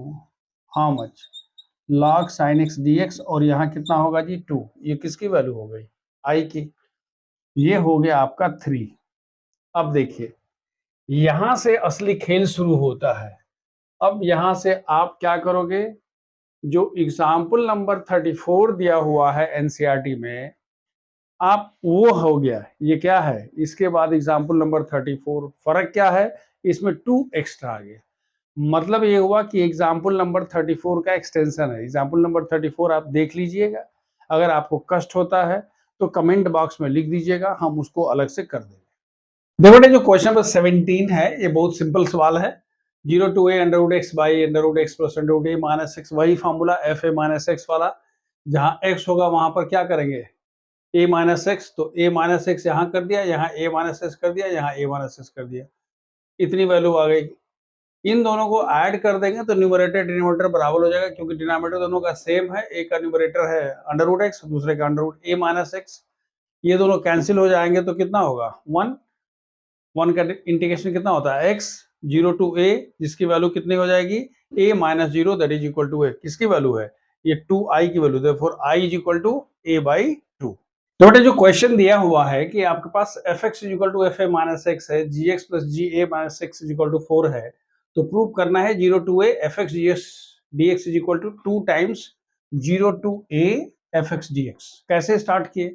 Speaker 2: how much log sign x d x, और यहाँ कितना होगा जी? 2। ये किसकी वैल्यू हो गई? आई की। ये हो गया आपका 3। अब देखिए यहां से असली खेल शुरू होता है। अब यहां से आप क्या करोगे? जो एग्जाम्पल नंबर 34 दिया हुआ है एनसीईआरटी में, आप वो हो गया, ये क्या है? इसके बाद एग्जाम्पल नंबर 34, फर्क क्या है? इसमें 2 एक्स्ट्रा आ गया। मतलब ये हुआ कि एग्जाम्पल नंबर 34 का एक्सटेंशन है। एग्जाम्पल नंबर 34 आप देख लीजिएगा, अगर आपको कष्ट होता है तो कमेंट बॉक्स में लिख दीजिएगा, हम उसको अलग से कर देंगे। देखो बेटे जो क्वेश्चन नंबर 17 है ये बहुत सिंपल सवाल है। 0 to a under root x by under root x plus under root a minus x, वही formula f a minus x वाला। जहां एक्स होगा वहां पर क्या करेंगे? ए माइनस एक्स, तो ए माइनस एक्स यहाँ कर दिया, यहाँ ए माइनस एक्स कर दिया, यहाँ ए माइनस एक्स कर दिया, इतनी वैल्यू आ गई। इन दोनों को ऐड कर देंगे तो न्यूमरेटर डिनोमिनेटर बराबर हो जाएगा, क्योंकि डिनोमिनेटर दोनों का सेम है। एक का न्यूमरेटर है अंडर रूट एक्स, दूसरे का under root a minus x. ये दोनों कैंसिल हो जाएंगे तो कितना होगा? 1। 1 का इंटीग्रेशन कितना होता है x 0 टू a, जिसकी वैल्यू कितनी हो जाएगी a minus 0 that is equal to a। किसकी वैल्यू है ये 2i की value, therefore i is equal to a by 2। तो बेटा जो क्वेश्चन दिया हुआ है कि आपके पास fx is equal to fa minus x है, gx plus ga minus x is equal to 4 है, तो प्रूव करना है 0 to a fx dx is equal to 2 times 0 to a fx dx। कैसे स्टार्ट किए,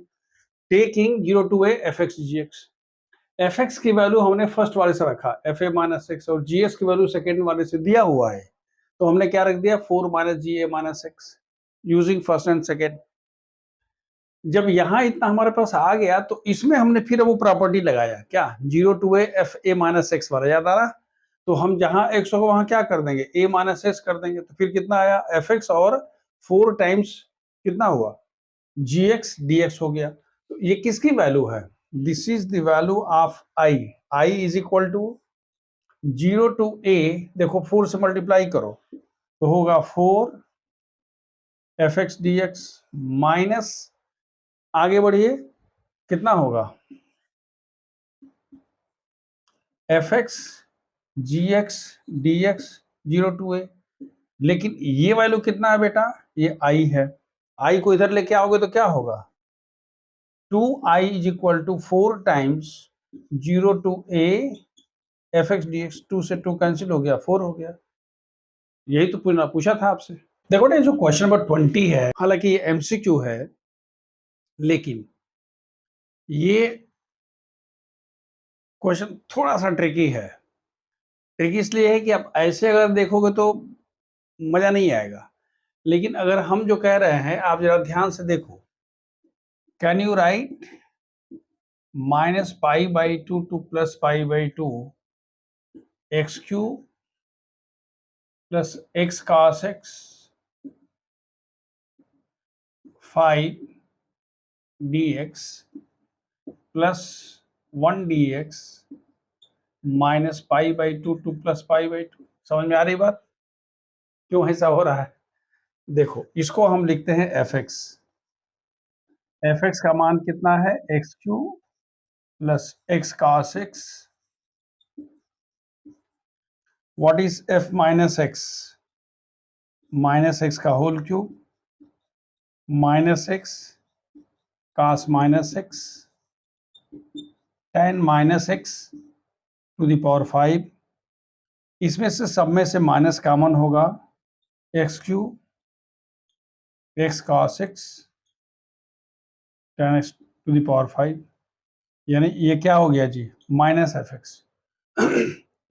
Speaker 2: taking 0 to a fx dx। fx की value हमने first वाले से रखा fa माइनस एक्स, और gx की वैल्यू सेकेंड वाले से दिया हुआ है, तो हमने क्या रख दिया 4 minus ga minus x using first and second. जब यहां इतना हमारे पास आ गया तो इसमें हमने फिर वो प्रॉपर्टी लगाया, क्या 0 to a fa minus x वाला, याद आ रहा। तो हम जहां x होगा वहां क्या कर देंगे a माइनस एक्स कर देंगे, तो फिर कितना आया fx और 4 टाइम्स कितना हुआ gx dx हो गया। तो ये किसकी वैल्यू है, this is the value of i is equal to 0 to a, देखो 4 से मल्टीप्लाई करो तो होगा 4 fx dx माइनस, आगे बढ़िए कितना होगा fx gx dx 0 to a। लेकिन ये वैल्यू कितना है बेटा, ये i है, i को इधर लेके आओगे तो क्या होगा 2i is equal to 4 times 0 to a fx dx, 2 से 2 कैंसिल हो गया 4 हो गया। यही तो पूछा था आपसे। देखो ना जो क्वेश्चन नंबर 20 है, हालांकि ये एमसीक्यू है, लेकिन ये क्वेश्चन थोड़ा सा ट्रिकी है। ट्रिकी इसलिए है कि आप ऐसे अगर देखोगे तो मजा नहीं आएगा, लेकिन अगर हम जो कह रहे हैं आप जरा ध्यान से देखो, can you right minus pi by two to plus pi by to x cube plus x cos x 5 dx plus 1 dx minus pi by two to plus pi by to. समझ में आ रही बात, क्यों ऐसा हो रहा है। देखो इसको हम लिखते हैं fx, fx का मान कितना है x cube plus x cos x, what is f minus x, minus x का whole cube minus x cos minus x tan minus x to the power 5। इसमें से सब में से माइनस कॉमन होगा, x cube x cos x tan x to the power 5, यानी ये क्या हो गया जी माइनस एफ एक्स।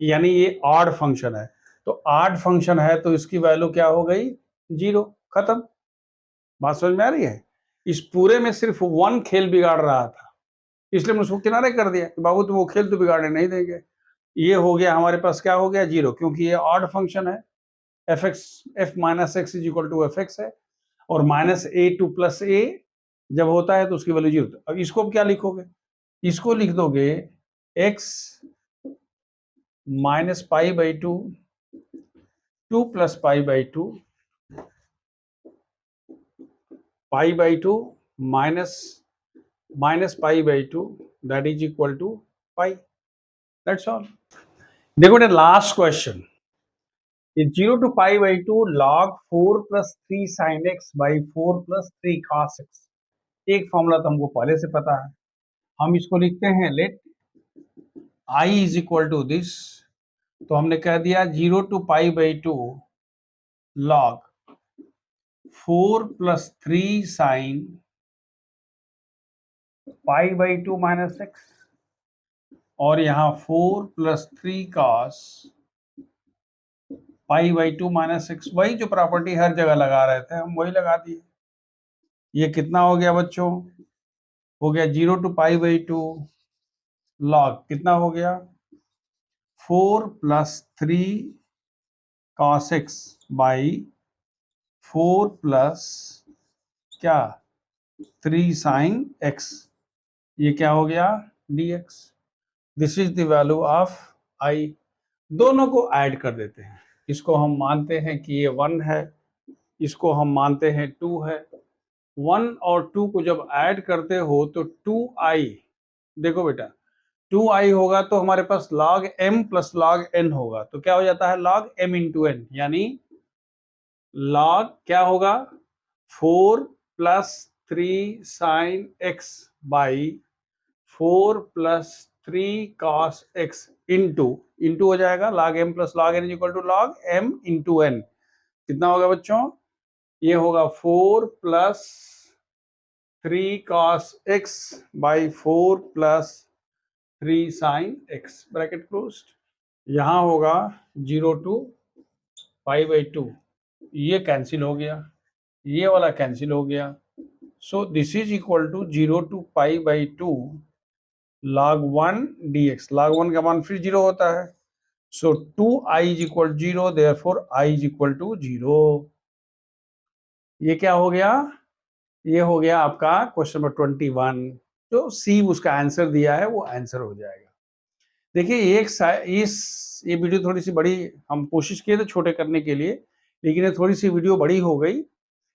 Speaker 2: यानी ये ऑड फंक्शन है, तो ऑड फंक्शन है तो इसकी वैल्यू क्या हो गई 0, खत्म। बात समझ में आ रही है। इस पूरे में सिर्फ वन खेल बिगाड़ रहा था, इसलिए मैंने उसको किनारे कर दिया कि बाबू तुम वो खेल तो बिगाड़ने नहीं देंगे। ये हो गया हमारे पास क्या हो गया 0, क्योंकि ये ऑड फंक्शन है, f x f minus x is equal to f x है, और minus a to plus a जब होता है तो उसकी वैल्यू 0। अब इसको क्या लिखोगे, इसको लिख दोगे x minus pi by two, 2 plus pi by two, pi by two minus minus pi by two that is equal to pi, that's all. देखो last question, 0 to pi by two log 4 plus 3 sine x by 4 plus 3 cos x. एक formula तो हमको पहले से पता है, हम इसको लिखते हैं let i is equal to this, तो हमने कह दिया 0 to pi by two log 4 plus 3 sine pi by two minus x, और यहाँ 4 plus 3 cos pi by two minus x. वही जो प्रॉपर्टी हर जगह लगा रहे थे हम वही लगा दिए। ये कितना हो गया बच्चों, हो गया 0 to pi by two log कितना हो गया 4 plus 3 cos x by 4 plus क्या 3 साइन एक्स, ये क्या हो गया dx। This is the value of i। दोनों को ऐड कर देते हैं, इसको हम मानते हैं कि ये 1 है, इसको हम मानते हैं 2 है। 1 और 2 को जब ऐड करते हो तो 2i, देखो बेटा 2i होगा तो हमारे पास log m plus log n होगा, तो क्या हो जाता है log m इंटू n, यानी log क्या होगा 4 plus 3 sign x by 4 plus 3 cos x into हो जाएगा log m plus log n is equal to log m into n। कितना होगा बच्चों? ये होगा 4 plus 3 cos x by 4 plus 3 sign x, bracket closed. यहां होगा 0 टू पाई बाई 2, ये कैंसिल हो गया, ये वाला कैंसिल हो गया, so this is equal to 0 to pi by 2 log 1 dx। log 1 का मान फिर 0 होता है, so 2i is equal 0, therefore i is equal to 0। ये क्या हो गया? ये हो गया आपका क्वेश्चन नंबर 21, जो सी उसका आंसर दिया है वो आंसर हो जाएगा। देखिए ये वीडियो थोड़ी सी बड़ी, हम कोशिश किए थे छोटे करने के लिए, लेकिन ये थोड़ी सी वीडियो बड़ी हो गई,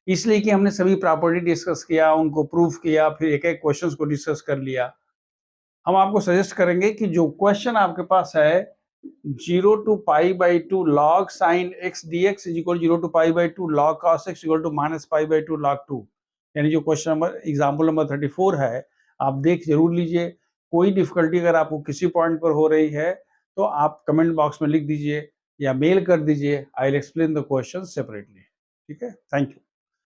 Speaker 2: इसलिए कि हमने सभी प्रॉपर्टी डिस्कस किया, उनको प्रूफ किया, फिर एक एक क्वेश्चंस को डिस्कस कर लिया। हम आपको सजेस्ट करेंगे कि जो क्वेश्चन आपके पास है 0 to pi by 2 log sin x dx is equal 0 to pi by 2 log cos x equal to minus pi by 2 log 2, यानी जो क्वेश्चन नंबर एग्जाम्पल नंबर 34 है, आप देख जरूर लीजिए। कोई डिफिकल्टी अगर आपको किसी पॉइंट पर हो रही है तो आप कमेंट बॉक्स में लिख दीजिए या मेल कर दीजिए, I will explain the question separately. ठीक है, थैंक यू।